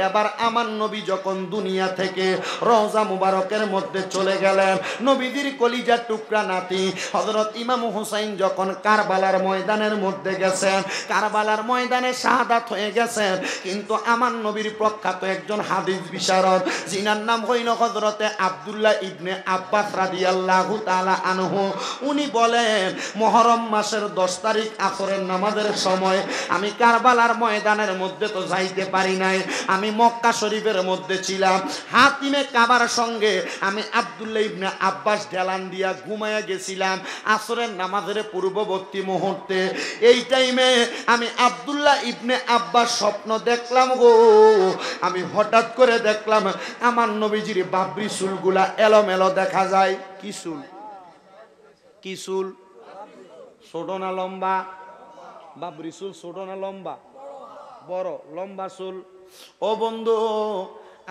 এবার আমার নবী যখন দুনিয়া থেকে রওজা মুবারকের মধ্যে চলে গেলেন, নবীজির কলিজার টুকরা নাতি হযরত ইমাম হুসাইন যখন কারবালার ময়দানের মধ্যে গেছেন, কারবালার ময়দানে শাহাদাত হয়ে গেছেন, কিন্তু আমার নবীর প্রখ্যাত একজন হাদিস বিশারদ, যিনার নাম হইল হযরতে আব্দুল্লাহ ইবনে আব্বাস রাদিয়াল্লাহু তাআলা আনহু, উনি বলেন মুহররম মাসের 10 তারিখ আসরের নামাজের সময় আমি কারবালার ময়দানের মধ্যে তো যাইতে পারি নাই, আমি মক্কা শরীফের মধ্যে ছিলাম। হাতিমে কাবার সঙ্গে আমি আব্দুল্লাহ ইবনে আব্বাস ঢেলান দিয়া ঘুমায়া গেছিলাম আসরের নামাজের পূর্ববর্তী মুহূর্তে। এই টাইমে আমি আব্দুল্লাহ ইবনে আব্বাস স্বপ্ন দেখলাম গো। আমি হঠাৎ করে দেখলাম আমার নবীজির বাবরি চুলগুলা এলোমেলো দেখা যায়। কি চুল? কি চুল? ছোট না লম্বা? বাবরি চুল ছোট না লম্বা? বড় লম্বা চুল। ও বন্ধু,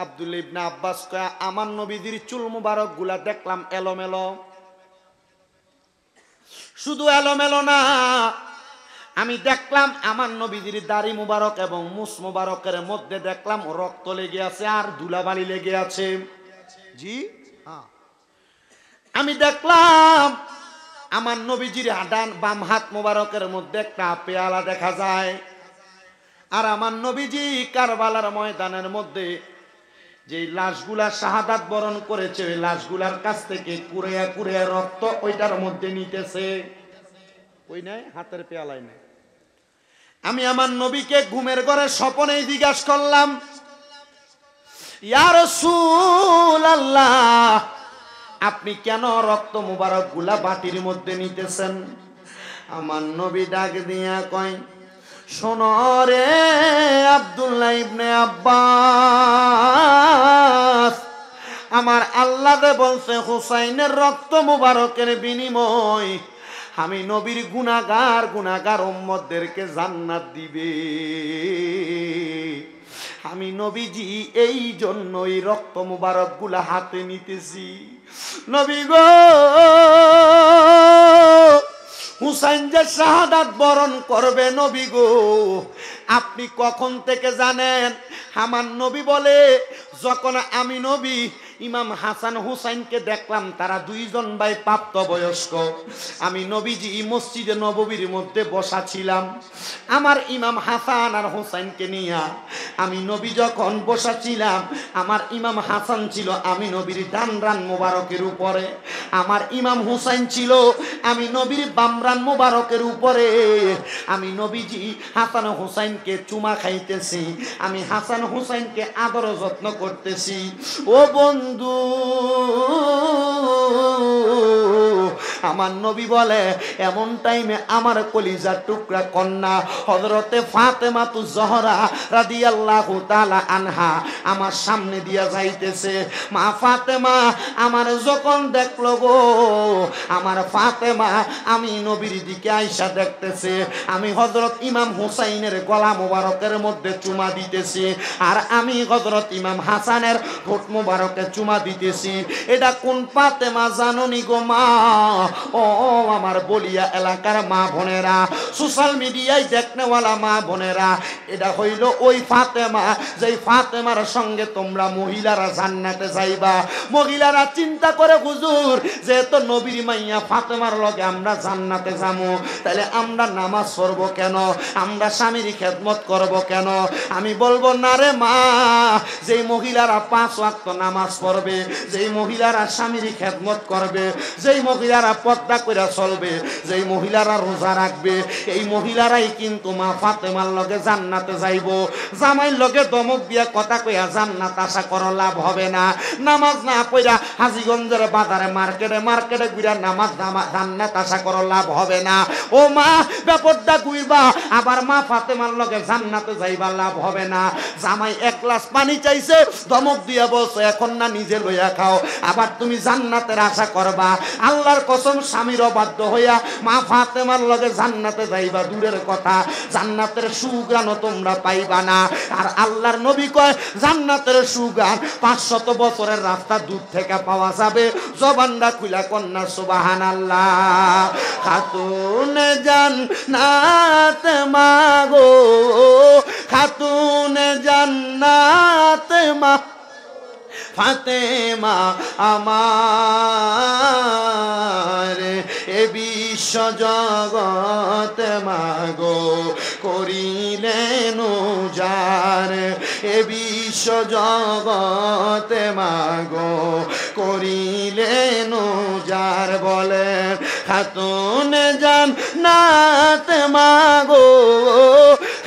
আব্দুল্লাহ ইবনে আব্বাস কয় আমার নবীজির চুল মুবারক গুলা দেখলাম এলোমেলো। শুধু এলোমেলো না, আমি দেখলাম আমার নবীজির দাড়ি মুবারক এবং মুছ মুবারকের মধ্যে দেখলাম রক্ত লেগে আছে আর ধুলাবালি লেগে আছে। জি হ্যাঁ, আমি দেখলাম আমার নবীজির বাম হাত মুবারকের মধ্যে একটা পেয়ালা দেখা যায়। আর আমার নবীজি কারবালার ময়দানের মধ্যে যে লাশগুলা শাহাদাত বরণ করেছে, ওই লাশগুলার কাছ থেকে কুড়িয়া কুড়িয়া রক্ত ওইটার মধ্যে নিতেছে। ওই নাই হাতের পেয়ালাই নাই। আমি আমার নবীকে ঘুমের ঘরে স্বপ্নে জিজ্ঞাসা করলাম, ইয়া রাসূলুল্লাহ, আপনি কেন রক্ত মুবারক গুলা বাটির মধ্যে নিতেছেন? আমার নবী ডাক দিয়া কয়, শোনো রে আব্দুল্লাহ ইবনে আব্বাস, আমার আল্লাহ বলছে হুসাইনের রক্ত মুবারকের বিনিময় আমি নবীর গুনাহগার উম্মতদেরকে জান্নাত দিবে। আমি নবীজি এই জন্যই রক্ত মুবারক গুলা হাতে নিতেছি। নবী গো, হুসাইন যে শাহাদাত বরণ করবে, নবী গো আপনি কখন থেকে জানেন? আমার নবী বলে, যখন আমি নবী ইমাম হাসান হুসাইনকে দেখলাম, তারা দুইজন ভাই প্রাপ্ত বয়স্ক। আমি নবীজি মসজিদে নববীর মধ্যে বসা ছিলাম, আমার ইমাম হাসান আর হুসাইনকে নিয়ে। আমি নবী যখন বসা ছিলাম, আমার ইমাম হাসান ছিল আমি নবীর ডান রান মোবারকের উপরে, আমার ইমাম হুসাইন ছিল আমি নবীর বাম রান মোবারকের উপরে। আমি নবীজি হাসান হুসাইনকে চুমা খাইতেছি, আমি হাসান হুসাইনকে আদর যত্ন করতেছি। ও বন্ধু, আমার নবী বলে, এমন টাইমে আমার কলিজার টুকরা কন্যা হযরতে ফাতেমাতুজ জহরা রাদিয়াল্লাহু তাআলা আনহা আমার সামনে দিয়া যাইতেছে। মা ফাতেমা আমার যখন দেখলো গো, আমার ফাতেমা আমি নবীর দিকে আইসা দেখতেছে, আমি হযরত ইমাম হুসাইনের গলা মোবারকের মধ্যে চুমা দিতেছি, আর আমি হযরত ইমাম হাসানের ঠোঁট মোবারকে চুমা দিতেছি। এটা কোন ফাতেমা জানোনি গো মা? ও আমার বলিয়া এলাকার মা বোনেরা, সোশ্যাল মিডিয়ায় দেখনেওয়ালা মা বোনেরা, এটা হইল ওই ফাতেমা, যেই ফাতেমার সঙ্গে তোমরা মহিলারা জান্নাতে যাইবা। মহিলারা চিন্তা করে, হুজুর যেহেতু নবীর মাইয়া ফাতেমার লগে আমরা জান্নাতে যাবো, তাহলে আমরা নামাজ পড়বো কেন? আমরা স্বামীর খেদমত করব কেন? আমি বলবো না রে মা, যেই মহিলারা 5 ওয়াক্ত নামাজ পড়বে, যেই মহিলারা স্বামীর খেদমত করবে, যেই মহিলারা পর্দা কইরা চলবে, যেই মহিলারা রোজা রাখবে, এই মহিলারাই কিন্তু মা ফাতেমার লগে জান্নাতে যাইব। জামাইর লগে দমক দিয়া কথা কইয়া জান্নাত আশা করো লাভ হবে না। নামাজ না পড়া হাজীগঞ্জের বাজারে মার্কেটে ঘুরা নামাজ জান্নাত আশা করো লাভ হবে না। ও মা বেপরদা ঘুরবা আবার মা ফাতেমার লগে জান্নাতে যাইবা, লাভ হবে না। জামাই এক গ্লাস পানি চাইছে, দমক দিয়া বলছো এখন না নিজে লইয়া খাও, আবার তুমি জান্নাতের আশা করবা। আল্লাহর কসম স্বামীর অবাধ্য হইয়া মা ফাতেমার লগে জান্নাতে যাইবা দূরের কথা, জান্নাতের সুগ্রাণও তোমরা পাইবা না। আর আল্লাহর নবী কয় জান্নাতের সুগ্রাণ 500 বছরের রাস্তা দূর থেকে পাওয়া যাবে। জবানটা খুলা কন্যা সুবহানাল্লাহ। খাতুন জান্নাত মাগো, খাতুন জান্নাত মা ফাতেমা আমার, এ বিশ্ব জগৎ মাগো করিলেন উজার, এ বিশ্ব জগৎ মাগো করিলেন উজার। বলেন খাতুন জান্নাত মাগো,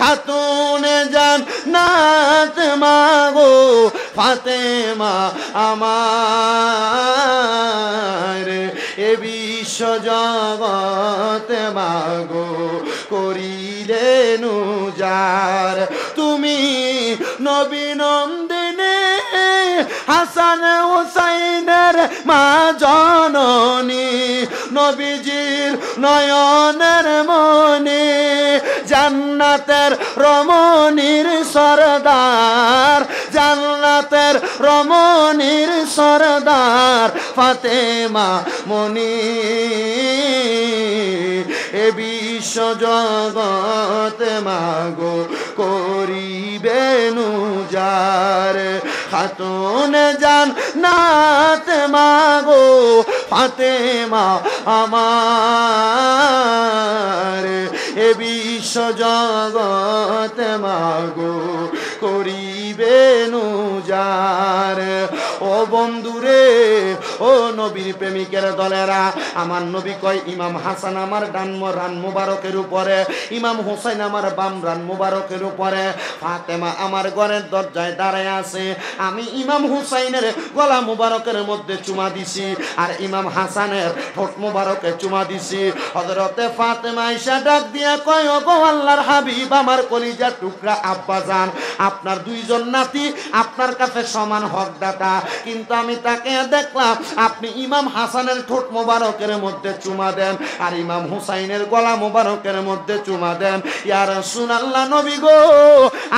খাতুন জান্নাত মাগো ফাতেমা আমার, এ বিশ্ব জগৎ মাগো করিলেন উজার। তুমি নবী নন্দিনী হাসান হুসাইনের মা জননী, নবীজির নয়নের মনি, জান্নাতের রমণীর সরদার, জান্নাতের রমণীর সরদার ফাতেমা মনি, এ বিশ্ব জগৎ মাগো করিবেন উজার। খাতুন জান্নাত মাগো ফাতেমা আমার, এ বিশ্ব জগৎ মাগো করিবেন উজার। ও বন্ধুরে, ও নবীর প্রেমিকের দলেরা, আমার নবী কয় ইমাম হাসান আমার ডান রান মুবারকের উপরে, ইমাম হুসাইন আমার বাম রান মুবারকের উপরে, ফাতেমা আমার ঘরের দরজায় দাঁড়ায় আছে। আমি ইমাম হুসাইনের গলা মুবারকের মধ্যে চুমা দিছি, আর ইমাম হাসানের ঠোঁট মুবারকে চুমা দিছি। হযরতে ফাতেমা আয়েশা ডাক দিয়া কয় ওগো আল্লাহর হাবিব, আমার কলিজার টুকরা আব্বাজান, আপনার দুইজন নাতি আপনার কাছে সমান হকদাতা, কিন্তু আমি তাকে দেখলাম আপনি ইমাম হাসানের ঠোঁট মোবারকের মধ্যে চুমা দেন, আর ইমাম হুসাইনের গলা মোবারকের মধ্যে চুমা দেন। ইয়া রাসূলুল্লাহ, নবী গো,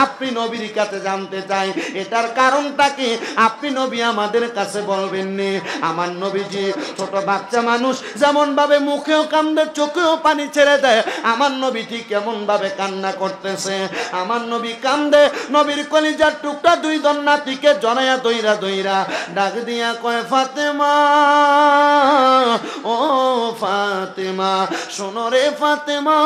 আপনি নবীর কাছে জানতে চাই এটার কারণটা কি? আপনি নবী আমাদের কাছে বলবেন নি? আমার নবীজি ছোট বাচ্চা মানুষ যেমন ভাবে মুখেও কান্দে চোখেও পানি ছেড়ে দেয়, আমার নবী ঠিক কেমন ভাবে কান্না করতেছে। আমার নবী কান্দে, নবীর কলিজার টুকটা দুই নাতিকে জনায়া দইরা দইরা ডাক দিয়া কয় ফাতেমা, ও ফাতেমা শোনো রে ফাতেমা,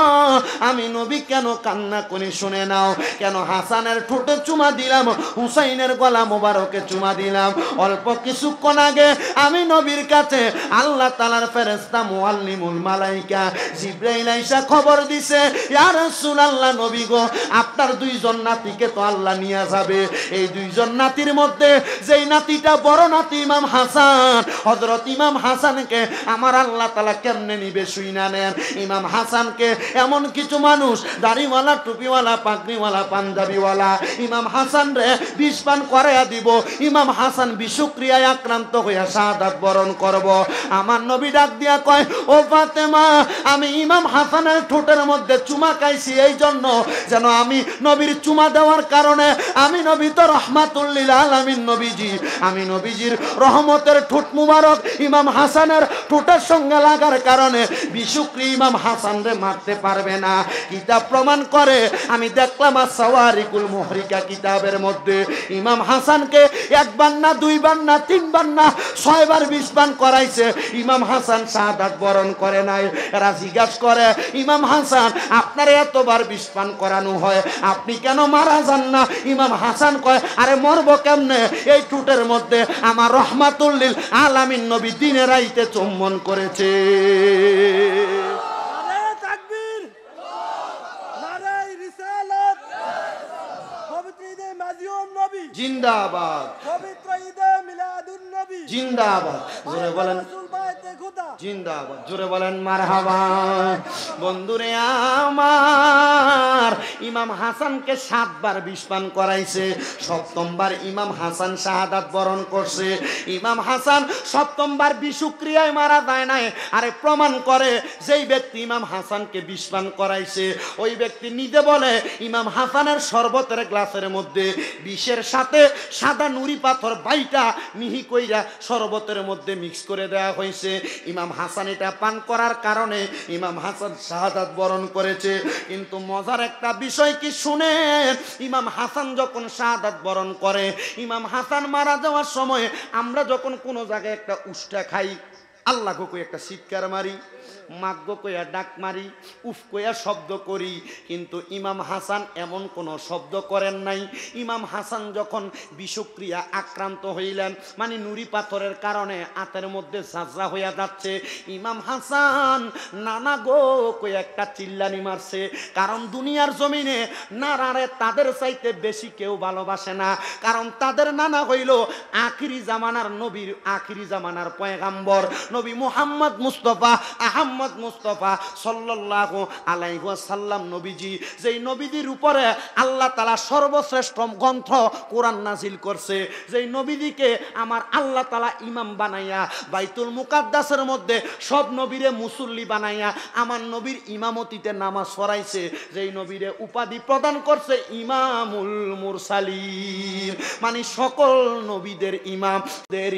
আমি নবী কেন কান্না করি শুনে নাও। কেন হাসানের ঠোঁটে চুমা দিলাম, হুসাইনের গলা মোবারকে চুমা দিলাম। অল্প কিছুক্ষণ আগে আমি নবীর কাছে আল্লাহ তাআলার ফেরেশতা মুআল্লিমুল মালাইকা জিবরাইল আইসা খবর দিছে, ইয়া রাসূলুল্লাহ নবী গো, আপনার দুইজন নাতিকে তো আল্লাহ নিয়ে যাবে। এই দুইজন নাতির মধ্যে যেই নাতিটা বড় নাতি ইমাম হাসান, হযরত ইমাম হাসানকে আমার আল্লাহ তাআলা কেমনে নিবে শুইনা নেন। ইমাম হাসানকে এমন কিছু মানুষ দাড়িওয়ালা, টুপিওয়ালা, পাগড়িওয়ালা, পাঞ্জাবিওয়ালা ইমাম হাসান রে বিষ পান করাইয়া দিব। ইমাম হাসান বিষক্রিয়ায় আক্রান্ত হইয়া শাহাদাত বরণ করব। আমার নবী ডাক দিয়া কয় ও ফাতেমা, আমি ইমাম হাসানের ঠোঁটের মধ্যে চুমা খাইছি এই জন্য যেন আমি নবীর চুমা দেওয়ার কারণে আমি নবী তো রহমাতুল লিল আলামিন নবীজি, আমি নবীজির রহমতের ঠোঁট মুবারক ইমাম হাসানের ঠোঁটের সঙ্গে লাগার কারণে বিষক্রি ইমাম হাসান রে মারতে পারবে না। কিতাব প্রমাণ করে, আমি দেখলাম সাওয়ারিকুল মুহরিকা কিতাবের মধ্যে ইমাম হাসানকে একবার না, দুইবার না, তিনবার না, 6 বার বিষ পান করাইছে। ইমাম হাসান শাহাদাত বরণ করে নাই। এরা জিজ্ঞাসা করে, ইমাম হাসান আপনার এতবার বিষ পান করানো হয়, আপনি কেন মারা যান না? ইমাম হাসান কয়, আরে মরবো কেমনে? এই ঠোঁটের মধ্যে আমার রহমাতুল লিল আলামিন নবী দিনে রাইতে চুম্বন করেছে। নারে তাকবীর, নারে রিসালাত, পবিত্র ঈদে মাজিউন নবী জিন্দাবাদ, পবিত্র ঈদে মিলাদুন নবী জিন্দাবাদ। জোরে বলেন রাসূল বাইতে খুদা জিন্দাবাদ, জোরে বলেন মারহাবা। বন্ধুরে আমার, ইমাম হাসানকে 7 বার বিষ পান করাইছে। 7ম বার ইমাম হাসান শাহাদাত বরণ করছে। ইমাম হাসান 7ম বার বিষক্রিয়ায় মারা যায় নাই। আরে প্রমাণ করে যেই ব্যক্তি ইমাম হাসানকে বিষ পান করাইছে ওই ব্যক্তি নিজে বলে ইমাম হাসানের শরবতের গ্লাসের মধ্যে বিষের সাথে সাদা নুরি পাথর বাইটা মিহি কইরা শরবতের মধ্যে মিক্স করে দেওয়া হয়েছে। ইমাম হাসান এটা পান করার কারণে ইমাম হাসান শাহাদাত বরণ করেছে। কিন্তু মজার একটা বিষয় কি শুনেন, ইমাম হাসান যখন শাহাদাত বরণ করে, ইমাম হাসান মারা যাওয়ার সময় আমরা যখন কোনো জায়গায় একটা উষ্টা খাই, আল্লাহ কই একটা চিৎকার মারি, মাগ্য কইয়া ডাক মারি, উফ কইয়া শব্দ করি, কিন্তু ইমাম হাসান এমন কোনো শব্দ করেন নাই। ইমাম হাসান যখন বিষক্রিয়া আক্রান্ত হইলেন, মানে নুরি পাথরের কারণে আতের মধ্যে ঝাঁঝরা হইয়া যাচ্ছে, ইমাম হাসান নানা গো কইয়া একটা চিল্লানি মারছে। কারণ দুনিয়ার জমিনে নানারে তাদের চাইতে বেশি কেউ ভালোবাসে না, কারণ তাদের নানা হইল আখিরি জামানার নবীর, আখিরি জামানার পয়গাম্বর নবী মুহাম্মদ মুস্তাফা আহমদ মুস্তাফা সাল্লাল্লাহু আলাইহি ওয়াসাল্লাম নবীজি, যেই নবীজির উপরে আল্লাহ তাআলা সর্বশ্রেষ্ঠ গ্রন্থ কোরআন নাজিল করছে, যেই নবীজিকে আমার আল্লাহ তাআলা ইমাম বানাইয়া বাইতুল মুকাদ্দাসের মধ্যে সব নবীরে মুসল্লি বানাইয়া আমার নবীর ইমামতিতে নামাজ পড়াইছে, যেই নবীরে উপাধি প্রদান করছে ইমামুল মুরসালিন, মানে সকল নবীদের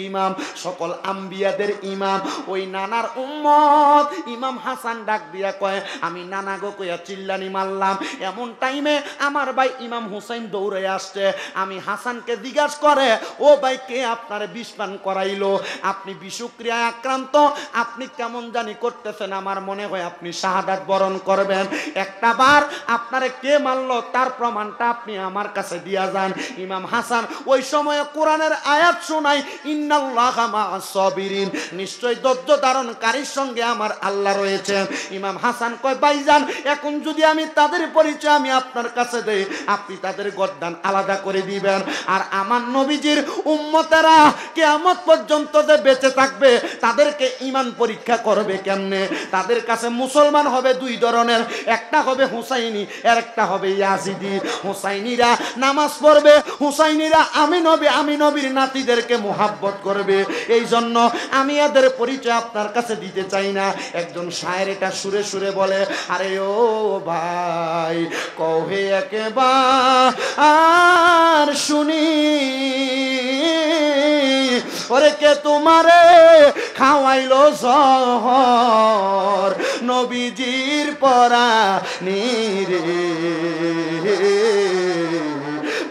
ইমাম, সকল আম্বিয়াদের ইমাম, ওই নানার উম্মত ইমাম হাসান ডাক দিয়া কয় আমি নানা গো কইয়া চিল্লানি মারলাম। এমন টাইমে আমার ভাই ইমাম হুসাইন দৌড়ে আসছে। আমি হাসানকে জিজ্ঞাসা করে, ও ভাই কে আপনারে বিষ পান করাইলো? আপনি বিষক্রিয়ায় আক্রান্ত, আপনি কেমন জানি করতেছেন, আমার মনে হয় আপনি শাহাদাত বরণ করবেন। একটা বার আপনারে কে মারলো তার প্রমাণটা আপনি আমার কাছে দিয়া যান। ইমাম হাসান ওই সময় কোরআনের আয়াত শোনাই, ইন্নাল্লাহা মা'আস সাবিরিন, নিশ্চয় ধৈর্য ধারণকারীর সঙ্গে আমার আল্লাহ রয়েছেন। ইমাম হাসান কয় ভাইজান, এখন যদি আমি তাদের পরিচয় আমি আপনার কাছে দেই, আপনি তাদের গর্দান আলাদা করে দিবেন। আর আমার নবীজির উম্মতেরা কিয়ামত পর্যন্ত যে বেঁচে থাকবে তাদেরকে ঈমান পরীক্ষা করবে কেমনে? তাদের কাছে মুসলমান হবে 2 ধরনের, একটা হবে হুসাইনি আর একটা হবে ইয়াজিদি। হুসাইনিরা নামাজ পড়বে, হুসাইনিরা আমি নবীর নাতিদেরকে মুহাব্বত করবে। এই জন্য আমি এদের পরিচয় আপনার কাছে দিতে চাই না। একজন শায়ের এটা সুরে সুরে বলে, আরে ও ভাই কহে একবার শুনি, ওরে কে তোমারে খাওয়াইলো জহর নবীজির পরাণীরে,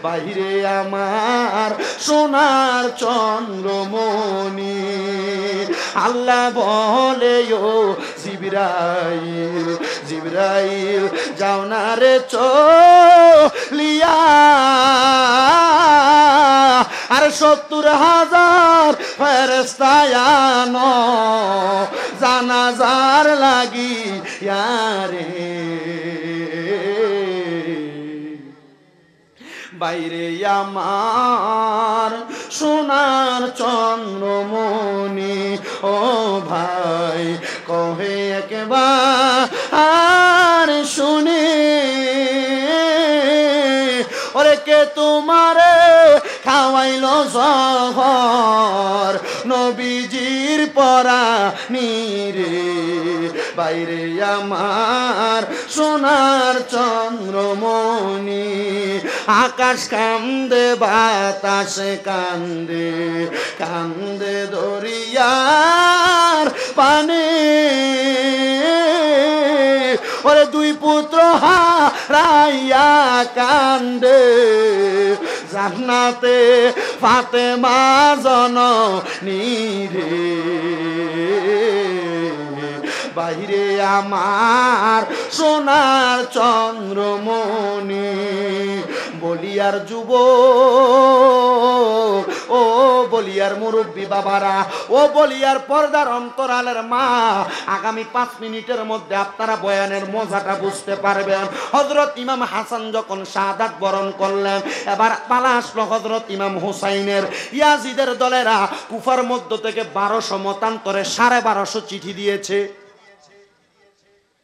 বাইরে আমার সোনার চন্দ্রমণি, আল্লাহ বলে ও জিবরাইল, জিবরাইল যাও না রে চলিয়া, আর 70,000 ফেরেশতা আনো জানাজার লাগিয়া রে, বাইরে আমার সোনার চন্দ্রমণি, ও ভাই কহে একবার শুনি, ওরে কে তোমারে খাওয়াইলো জহর নবীজির পরাণীরে, বাইরে আমার সোনার চন্দ্রমণি, আকাশ কান্দে বাতাস কান্দে, কান্দে দরিয়ার পানে, ওরে 2 পুত্র হারাইয়া কান্দে, জান্নাতে ফাতেমা জননী রে, বাইরে আমার সোনার চন্দ্রমণি, বলিয়ার যুবক ও বলিয়ার মুরব্বী বাবারা, ও বলিয়ার পর্দার অন্তরালের মা, আগামী 5 মিনিটের মধ্যে আপনারা বয়ানের মজাটা বুঝতে পারবেন। হযরত ইমাম হাসান যখন শাহাদাত বরণ করলেন, এবার পালা আসলো হযরত ইমাম হুসাইনের। ইয়াজিদের দলেরা কুফার মধ্য থেকে 1200 মতান্তরে 1250 চিঠি দিয়েছে।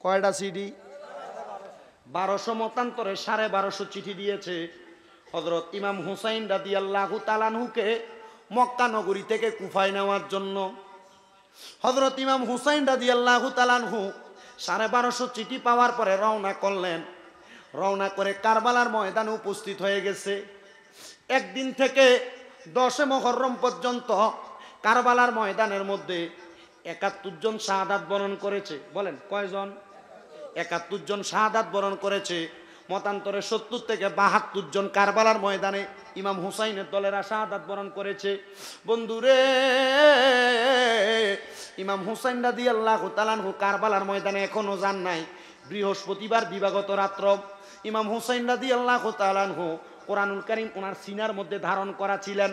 কয়টা চিঠি? 1200 মতান্তরে 1250 চিঠি দিয়েছে। হযরত ইমাম হুসাইন রাদিয়াল্লাহু তাআলা আনহুকে মক্কা নগরী থেকে কুফায় নেওয়ার জন্য হযরত ইমাম হুসাইন রাদিয়াল্লাহু তাআলা আনহু 1250 চিঠি পাওয়ার পরে রওনা করলেন। রওনা করে কারবালার ময়দানে উপস্থিত হয়ে গেছে। একদিন থেকে 10 মুহররম পর্যন্ত কারবালার ময়দানের মধ্যে 71 জন শাহাদাত বরণ করেছে। বলেন কয়জন? 71 জন শাহাদাত বরণ করেছে। মতান্তরে 70 থেকে 72 জন কারবালার ময়দানে ইমাম হুসাইনের দলেরা শাহাদাত বরণ করেছে। বন্ধুরে, ইমাম হুসাইন রাদিয়াল্লাহু তাআলা আনহু কারবালার ময়দানে এখনো যান নাই। বৃহস্পতিবার দিবাগত রাত্র ইমাম হুসাইন রাদিয়াল্লাহু তাআলা আনহু কোরআনুল কারীম ওনার সিনার মধ্যে ধারণ করা ছিলেন।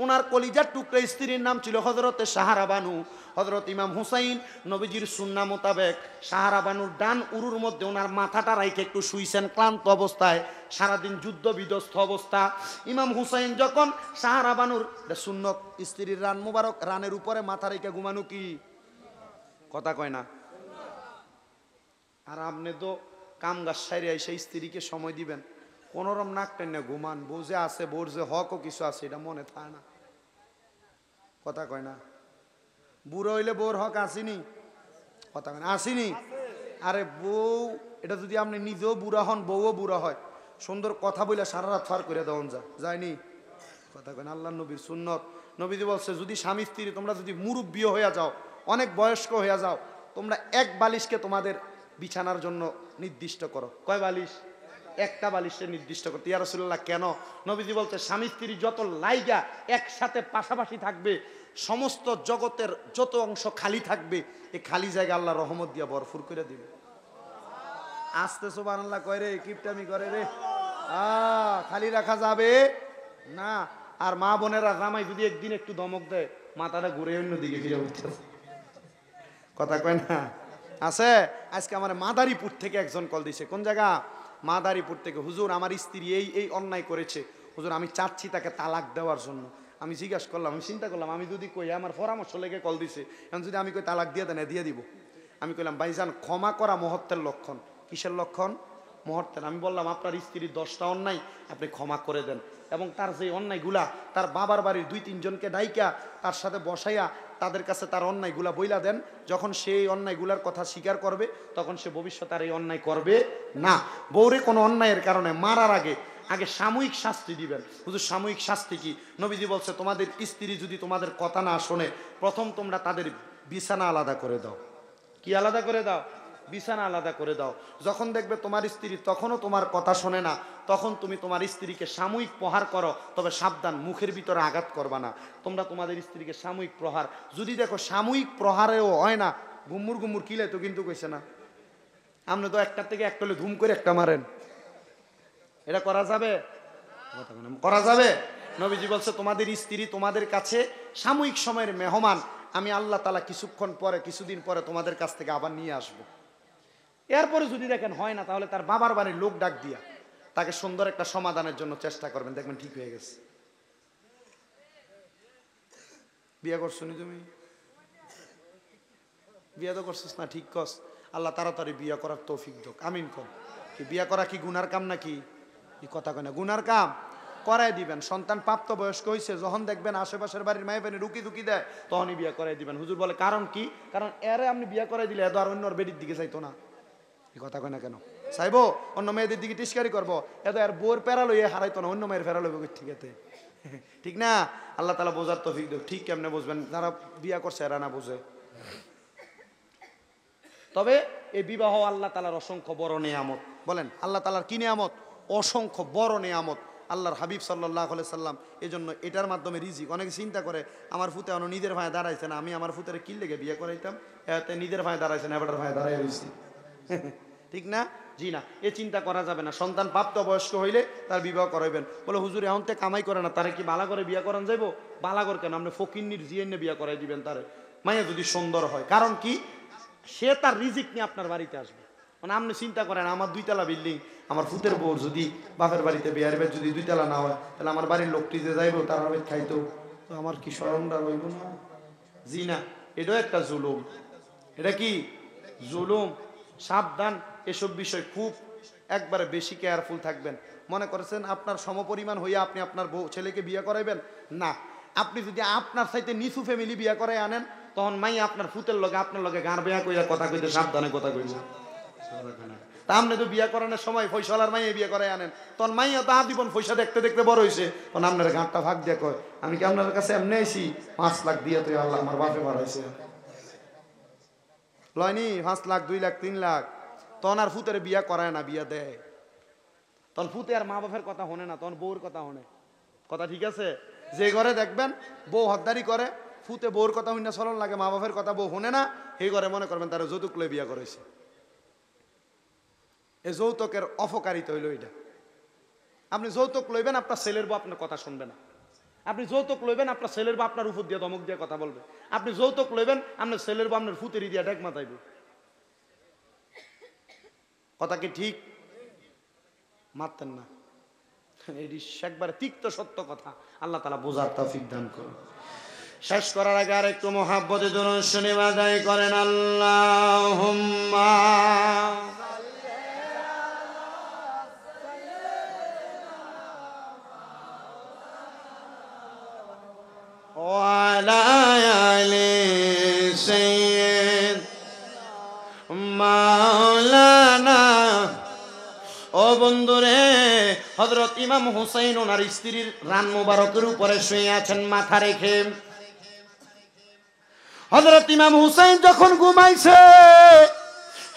ওনার কলিজার টুকরা স্ত্রীর নাম ছিল হযরতে সাহারা বানু। হযরত ইমাম হুসাইন নবীজির সুন্নাহ মোতাবেক সাহারা বানুর ডান উরুর মধ্যে ওনার মাথাটা রাইখে একটু শুইছেন ক্লান্ত অবস্থায়, সারাদিন যুদ্ধ বিধ্বস্ত অবস্থা। ইমাম হুসাইন যখন সাহারা বানুর সুন্নত স্ত্রীর রান মুবারক রানের উপরে মাথা রেখে ঘুমানো কি কথা কয় না? আর আপনি তো কাম গাছ সাইরে সেই স্ত্রীকে সময় দিবেন, কোনোরম নাক টেনে ঘুমান, বোঝে আছে বোর যে হকও কিছু আছে এটা মনে থাকে না, কথা কয় না? বুড়ো হইলে বোর হক আসেনি, কথা কয় না? আসেনি? আরে বউ, এটা যদি আপনি নিজেও বুড়া হন, বউও বুড়া হয়, সুন্দর কথা বলে সারা রাত ফার করে দেওয়া যায়নি, কথা কয় না? আল্লাহ নবীর সুন্নত। নবীজি বলছে যদি স্বামী স্ত্রী তোমরা যদি মুরব্বী হইয়া যাও, অনেক বয়স্ক হইয়া যাও, তোমরা এক বালিশকে তোমাদের বিছানার জন্য নির্দিষ্ট করো। কয় বালিশ? একটা বালিশে নির্দিষ্ট করতে। ইয়া রাসূলুল্লাহ কেন? নবীজি বলতে স্বামী স্ত্রী যত লাইগা একসাথে পাশাপাশি থাকবে, সমস্ত জগতের যত অংশ খালি থাকবে, এই খালি জায়গা আল্লাহ রহমত দিয়া ভরপুর করে দিবে। আস্তে সুবহানাল্লাহ কয় রে, কিপটামি করে রে, খালি রাখা যাবে না। আর মা বোনেরা জামাই যদি একদিন একটু ধমক দেয়, মাথাটা ঘুরে অন্যদিকে ফিরে উঠছে, কথা কয় না? আছে। আজকে আমার মাদারীপুর থেকে একজন কল দিছে। কোন জায়গা? মাদারীপুর থেকে। হুজুর আমার স্ত্রী এই অন্যায় করেছে, হুজুর আমি চাচ্ছি তাকে তালাক দেওয়ার জন্য। আমি জিজ্ঞাসা করলাম, আমি চিন্তা করলাম, আমি যদি কই, আমার পরামর্শ লেগে কল দিছে, এখন যদি আমি কই তালাক দিয়ে দেন, দিয়ে দিব। আমি কইলাম ভাইজান ক্ষমা করা মহত্বের লক্ষণ। কিসের লক্ষণ? মহত্বের। আমি বললাম আপনার স্ত্রীর 10টা অন্যায় আপনি ক্ষমা করে দেন, এবং তার যে অন্যায়গুলা তার বাবার বাড়ির 2-3 জনকে ডাইকা তার সাথে বসাইয়া তাদের কাছে তার অন্যায়গুলা বইলা দেন। যখন সে এই অন্যায়গুলার কথা স্বীকার করবে, তখন সে ভবিষ্যতে আর এই অন্যায় করবে না। বউরে কোনো অন্যায়ের কারণে মারার আগে সাময়িক শাস্তি দিবেন। হুজুর সাময়িক শাস্তি কি? নবীজি বলছে তোমাদের স্ত্রী যদি তোমাদের কথা না শোনে, প্রথম তোমরা তাদের বিছানা আলাদা করে দাও। কি আলাদা করে দাও? বিছানা আলাদা করে দাও। যখন দেখবে তোমার স্ত্রী তখনও তোমার কথা শোনে না, তখন তুমি তোমার স্ত্রীকে সাময়িক প্রহার করো, তবে সাবধান, মুখের ভিতরে আঘাত করবা না। তোমরা তোমাদের স্ত্রীকে সাময়িক প্রহার, যদি দেখো সাময়িক প্রহারেও হয় না, গুম্মুর গুম্মুর কিলে তো কিন্তু কইছে না, আপনি তো একটা থেকে একটা হলে ধুম করে একটা মারেন, এটা করা যাবে? করা যাবে? নবীজি বলছে তোমাদের স্ত্রী তোমাদের কাছে সাময়িক সময়ের মেহমান, আমি আল্লাহ তাআলা কিছুক্ষণ পরে, কিছুদিন পরে তোমাদের কাছ থেকে আবার নিয়ে আসবো। এরপরে যদি দেখেন হয় না, তাহলে তার বাবার বাড়ির লোক ডাক দিয়া তাকে সুন্দর একটা সমাধানের জন্য চেষ্টা করবেন, দেখবেন ঠিক হয়ে গেছে। বিয়ে করছো নি তুমি? বিয়ে তো করছিস না, ঠিক কস। আল্লাহ তাড়াতাড়ি বিয়ে করার তৌফিক দাও, আমিন কর। কি বিয়ে করা কি গুনার কাম নাকি? কি কথা কয় না? গুনার কাম করাই দিবেন। সন্তান প্রাপ্ত বয়স্ক হয়েছে, যখন দেখবেন আশেপাশের বাড়ির মায়ে বানি রুকি দুকি দেয়, তখনই বিয়ে করাই দিবেন। হুজুর বলে কারণ কি? কারণ এরে আপনি বিয়ে করাই দিলে এত আর অন্যর বেডির দিকে চাইতো না। এই কথা কয় না কেন? চাইবো অন্য মেয়েদের দিকে টিস্কারি করবো, এত আর বোর প্যারা লইয়ে হারাইতো না, অন্য মেয়ের প্যারা লইব ঠিক আছে, ঠিক না? আল্লাহ তাআলা বোঝার তৌফিক দাও। ঠিক কেমনে বুঝবেন? যারা বিয়ে করছে এরা না বুঝে। তবে এই বিবাহ আল্লাহ তাআলার অসংখ্য বড় নিয়ামত। বলেন আল্লাহ তাআলার কি নিয়ামত? অসংখ্য বড় নিয়ামত। আল্লাহর হাবিব সাল্লাল্লাহু আলাইহি সাল্লাম এই জন্য এটার মাধ্যমে রিজিক। অনেকে চিন্তা করে আমার ফুতে অন্য নিজের ভাই দাঁড়াইছে না, আমি আমার ফুতের কি লেগে বিয়ে করাইতাম, এতে নিজের ভাই দাঁড়াইছে না, এবার ভাই দাঁড়াই রয়েছি, ঠিক না? জি না, এ চিন্তা করা যাবে না। সন্তান প্রাপ্তবয়স্ক হইলে তার বিবাহ করাইবেন। বলে হুজুর এখন তো কামাই করে না, তারে কি বালা করে বিয়া করান যাইব? বালা করে কেন, আপনি ফকিন্নির জিএনে বিয়া করাই দিবেন তারে, মাইয়া যদি সুন্দর হয়। কারণ কি, সে তার রিজিক নিয়ে আপনার বাড়িতে আসবে। মানে আপনি চিন্তা করেন, আমার 2 তলা বিল্ডিং, আমার ফুতের বউর যদি বাপের বাড়িতে বিয়ার বেদ যদি 2 তলা না হয়, তাহলে আমার বাড়ির লোকটি যে যাইব তার হবে খাইতো, তো আমার কি শরমটা রইব না? জি না, এটাও একটা জুলুম। এটা কি জুলুম? সাবধান, এসব বিষয় খুব একবারে বেশি কেয়ারফুল থাকবেন। মনে করেছেন আপনার সমপরিমাণ হইয়া আপনি আপনার বউ ছেলেকে বিয়ে করাইবেন না। আপনি যদি আপনার সাথে নিচু ফ্যামিলি বিয়ে করাই আনেন, তখন মাই আপনার ফুতের লগে আপনার লগে গাঁর বিয়া কইরা কথা কইতে সাবধানে কথা কইব। তা আপনি তো বিয়া করানোর সময় ফয়সালার মাইয়ে বিয়ে করাই আনেন, তখন মাইয়া তো আজীবন পয়সা দেখতে দেখতে বড় হয়েছে, তখন আপনার গাঁটটা ভাগ দিয়ে কয় আমি কি আপনার কাছে এমনি আইছি 5 লাখ দিয়ে, তুই আল্লাহ আমার বাপে বাড়াইছে লয়নি 5 লাখ 2 লাখ 3 লাখ, তখন আর ফুতের বিয়া করায় না, বিয়া দেয়। তখন ফুতে আর মা বাপের কথা শোনে না, তখন বউর কথা শোনে। কথা ঠিক আছে? যে ঘরে দেখবেন বউ হদ্দারি করে, ফুতে বউর কথা শুনে চলন লাগে, মা বাপের কথা বউ শোনে না, সেই ঘরে মনে করবেন তারা যৌতুক লয়ে বিয়া করেছে। এই যৌতুকের অপকারিতা হইল এটা। আপনি যৌতুক লইবেন, আপনার ছেলের বউ আপনার কথা শুনবে না। আপনি যৌতুক লইবেন, আপনার ছেলের বউ আপনার উপর দিয়ে ধমক দিয়ে কথা বলবে। আপনি যৌতুক লইবেন, আপনার ছেলের বউ আপনার ফুতেরি দিয়া ডেক মাথাইব। কথা কি ঠিক? মারতেন না, এটি একবারে তিক্ত সত্য কথা। আল্লাহ তাআলা বোঝার তৌফিক দান করুন। শেষ করার আগে আর একটু মহাব্বতে দুরূদ শরীফ আদায় করেন। আল্লাহুম্মা ওয়ালা আলি সাইয়্যিদ মাওলানা। ও বন্ধুরে, হযরত ইমাম হুসাইন ওনার স্ত্রীর রান মুবারকের উপরে শুয়ে আছেন মাথা রেখে। হযরত ইমাম হুসাইন যখন ঘুমাইছে,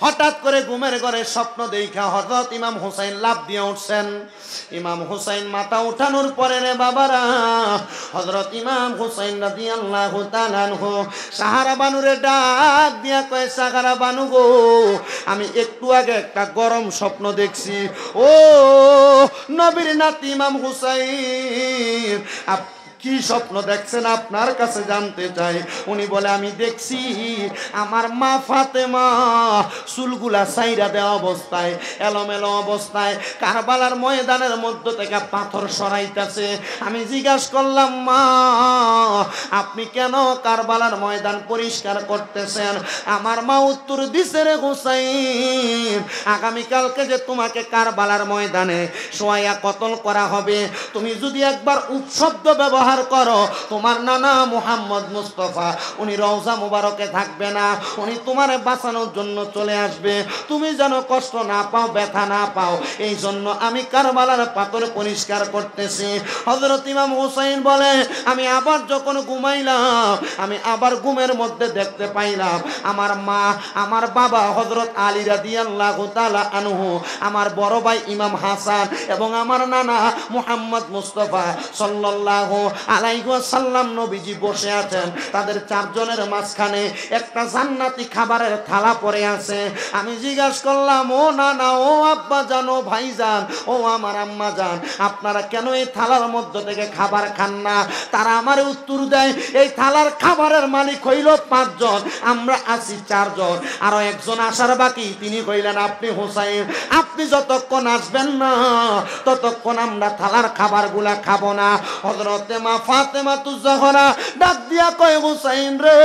হঠাৎ করে ঘুমের ঘরে স্বপ্ন দেখা হযরত ইমাম হুসাইন লাফ দিয়ে উঠছেন। ইমাম হুসাইন মাথা উঠানোর পরে রে বাবারা, হযরত ইমাম হুসাইন রাদিয়াল্লাহু তাআলা আনহু সাহারা বানুরে ডাক দিয়া কয়, সাহারা বানু গো, আমি একটু আগে একটা গরম স্বপ্ন দেখছি। ও নবীর নাতি ইমাম হুসাইন, কি স্বপ্ন দেখছেন আপনার কাছে জানতে চাই। উনি বলে, আমি দেখছি আমার মা ফাতেমা চুলগুলা সাইরা দেওয়া অবস্থায়, এলোমেলো অবস্থায় কারবালার ময়দানের মধ্য থেকে পাথর সরাইতেছে। আমি জিজ্ঞাসা করলাম, মা আপনি কেন কারবালার ময়দান পরিষ্কার করতেছেন? আমার মা উত্তর দিছে, রে হুসাইন, আগামীকালকে যে তোমাকে কারবালার ময়দানে শোয়াইয়া কতল করা হবে, তুমি যদি একবার উপশব্দ ব্যবহার করো, তোমার নানা মুহাম্মদ মুস্তাফা উনি রওজা মুবারকে থাকবে না, উনি তোমার বাঁচানোর জন্য চলে আসবে। তুমি যেন কষ্ট না পাও, ব্যথা না পাও, এই জন্য আমি কারবালার পাথর পরিষ্কার করতেছি। হযরত ইমাম হুসাইন বলে, আমি আবার যখন ঘুমাইলাম, আমি আবার ঘুমের মধ্যে দেখতে পাইলাম আমার মা, আমার বাবা হযরত আলী রাদিয়াল্লাহু তাআলা আনহু, আমার বড় ভাই ইমাম হাসান এবং আমার নানা মুহাম্মদ মুস্তাফা সাল্লাল্লাহু আলাইহি ওয়াসাল্লাম নবীজি বসে আছেন। তাদের 4 জনের মাঝখানে একটা জান্নাতি খাবারের থালা পড়ে আছে। আমি জিজ্ঞাসা করলাম, ও নানা, ও আব্বা জান, ও ভাইজান, ও আমার আম্মা জান, আপনারা কেন এই থালার মধ্যে থেকে খাবার খান না? তারা আমার উত্তর দেয়, এই থালার খাবারের মালিক হইল 5 জন, আমরা আছি 4 জন, আরো একজন আসার বাকি। তিনি কইলেন, আপনি হুসাইন, আপনি যতক্ষণ আসবেন না ততক্ষণ আমরা থালার খাবারগুলা খাবো না। হযরতে মা ফাতেমা তুজহরা ডাক দিয়া কয়, হুসাইন রে,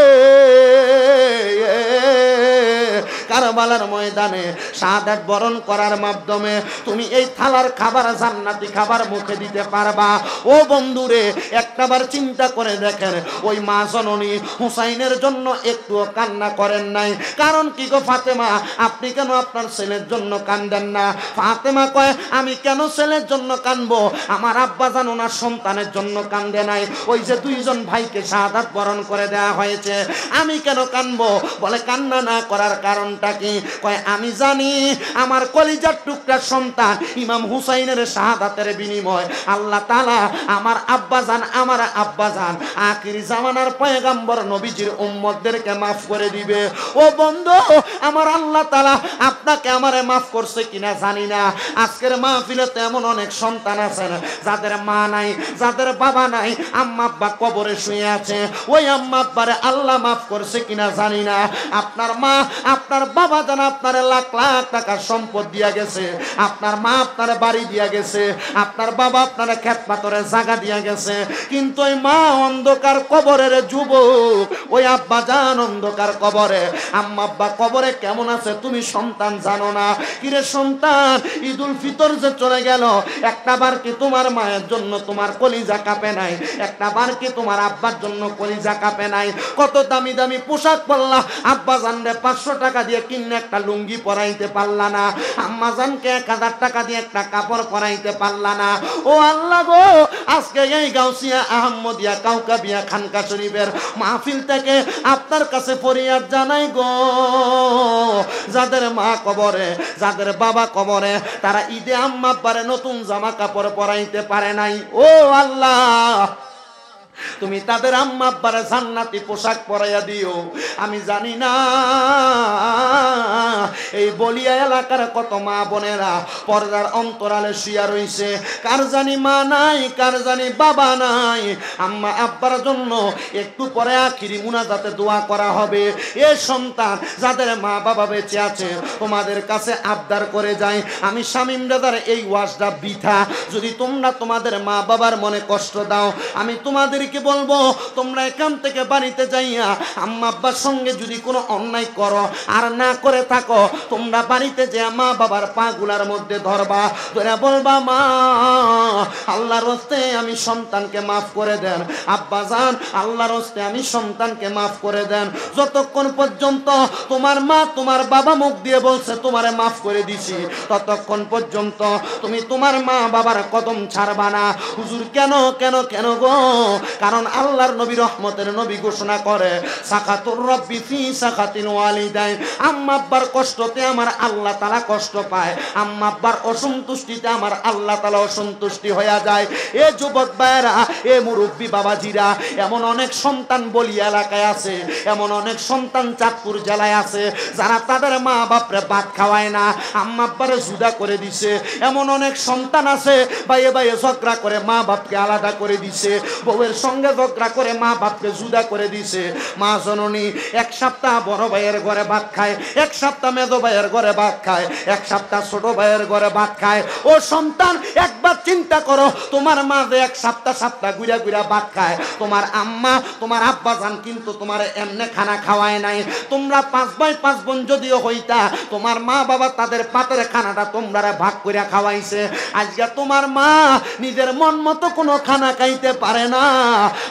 কারবালার ময়দানে শাহাদাত বরণ করার মাধ্যমে তুমি এই থালার খাবার, জান্নাতি খাবার মুখে দিতে পারবা। ও বন্ধুরে, একটাবার চিন্তা করে দেখেন, ওই মা জননী হুসাইনের জন্য একটুও কান্না করেন নাই। কারণ কি গো ফাতেমা, আপনি কেন আপনার ছেলের জন্য কান্দেন না? ফাতেমা কয়, আমি কেন ছেলের জন্য কানবো? আমার আব্বা জান ওনার সন্তানের জন্য কান্দে নাই। ওই যে 2 জন ভাইকে শাহাদাত বরণ করে দেওয়া হয়েছে, আমি কেন কানবো? বলে, কান্না না করার কারণ কারণটা কি? কয় আমি জানি আমার কলিজার টুকরা সন্তান ইমাম হুসাইনের শাহাদাতের বিনিময় আল্লাহ তাআলা আমার আব্বাজান আখির জামানার পয়গম্বর নবীজির উম্মতদেরকে মাফ করে দিবে। ও বন্ধু, আমার আল্লাহ তাআলা আপনাকে আমারে মাফ করছে কিনা জানি না। আজকের মাহফিলে এমন অনেক সন্তান আছেন যাদের মা নাই, যাদের বাবা নাই, আম্মা আব্বা কবরে শুয়ে আছে। ওই আম্মা আব্বারে আল্লাহ মাফ করছে কিনা জানি না। আপনার মা আপনার বাবা যেন আপনার লাখ লাখ টাকার সম্পদ দিয়া গেছে, আপনার মা আপনার বাড়ি দিয়া গেছে, আপনার বাবা আপনার ক্ষেত পাথরে জায়গা দিয়া গেছে, কিন্তু ওই মা অন্ধকার কবরের যুবক, ওই আব্বা জান অন্ধকার কবরে, আম্মা আব্বা কবরে কেমন আছে তুমি সন্তান জানো না। কিরে সন্তান, ঈদুল ফিতর যে চলে গেল, একটা বার কি তোমার মায়ের জন্য তোমার কলিজা কাঁপে নাই? একটা বার কি তোমার আব্বার জন্য কলিজা কাঁপে নাই? কত দামি দামি পোশাক পরলা, আব্বা জানরে 500 টাকা দিয়ে কিনে একটা লুঙ্গি পরাইতে পারলা না, আম্মা জানকে 1000 টাকা দিয়ে একটা কাপড় পরাইতে পারলা না। ও আল্লাহ গো, আজকে এই গাউসিয়া আহমদিয়া কাউকাবিয়া খানকা শরীফের মাহফিল থেকে আপনার কাছে ফরিয়াদ জানাই গো, যাদের মা কবরে, যাদের বাবা কবরে, তারা ঈদে আম্মা আব্বারে নতুন জামা কাপড় পরাইতে পারে নাই। ও আল্লাহ, তুমি তাদের আম্মা আব্বারে জান্নাতি পোশাক পরাইয়া দিও। আমি জানি না এই বলিয়া এলাকার কত মা বোনেরা পর্দার অন্তরালে শুয়া রইছে, কার জানি মা নাই, কার জানি বাবা নাই। আম্মা আব্বার জন্য একটু পরে আখিরি মুনাজাতে দোয়া করা হবে। এ সন্তান, যাদের মা বাবা বেঁচে আছে, তোমাদের কাছে আবদার করে যাই, আমি শামীম দাদার এই ওয়াজটা বৃথা। যদি তোমরা তোমাদের মা বাবার মনে কষ্ট দাও, আমি তোমাদেরকে বলবো তোমরা এখান থেকে বাড়িতে যাইয়া আম্মা আব্বার সঙ্গে যদি কোনো অন্যায় করো আর না করে থাকো, তোমরা বাড়িতে যে মা বাবার পা গুলার মধ্যে ধরবা, ধরে বলবা মা আল্লাহর হস্তে আমি সন্তানকে মাফ করে দেন, আব্বা জান আল্লাহর হস্তে আমি সন্তানকে মাফ করে দেন। যতক্ষণ পর্যন্ত তোমার মা তোমার বাবা মুখ দিয়ে বলছে তোমারে মাফ করে দিছি, ততক্ষণ পর্যন্ত তুমি তোমার মা বাবার কদম ছাড়বা না। হুজুর কেন কেন কেন গো? কারণ আল্লাহর নবী রহমতের নবী ঘোষণা করে, সাকাতুর রব্বি ফি সাকাতিল ওয়ালিদাইন, আম্মা আব্বার কষ্টতে আমার আল্লাহ তাআলা কষ্ট পায়, আম্মা আব্বার অসন্তুষ্টিতে আমার আল্লাহ তাআলা অসন্তুষ্টি হয়ে যায়। এ যুবক ভাইরা, এ মুরব্বী বাবাজিরা, এমন অনেক সন্তান বলিয়া এলাকায় আছে, এমন অনেক সন্তান চাঁদপুর জেলায় আছে, যারা তাদের মা বাপরে ভাত খাওয়ায় না, আম্মা আব্বারে জুদা করে দিছে। এমন অনেক সন্তান আছে ভাইয়ে ভাইয়ে ঝগড়া করে মা বাপকে আলাদা করে দিছে, বউয়ের সঙ্গে ঝগড়া করে মা বাপকে জুদা করে দিছে। মা জননী এক সপ্তাহ বড় ভাইয়ের ঘরে ভাত খায়, এক সপ্তাহ মেজো ভাইয়ের ঘরে ভাত খায়, এক সপ্তাহ ছোট ভাইয়ের ঘরে ভাত খায়। ও সন্তান, একবার চিন্তা করো, তোমার মা যে এক সপ্তাহ ঘুরা ঘুরা ভাত খায়, তোমার আম্মা তোমার আব্বা জান কিন্তু তোমার এমনি খানা খাওয়ায় নাই। তোমরা 5 ভাই 5 বোন যদিও হইতা, তোমার মা বাবা তাদের পাতের খানাটা তোমরা ভাগ করে খাওয়াইছে। আজকে তোমার মা নিজের মন মতো কোনো খানা খাইতে পারে না।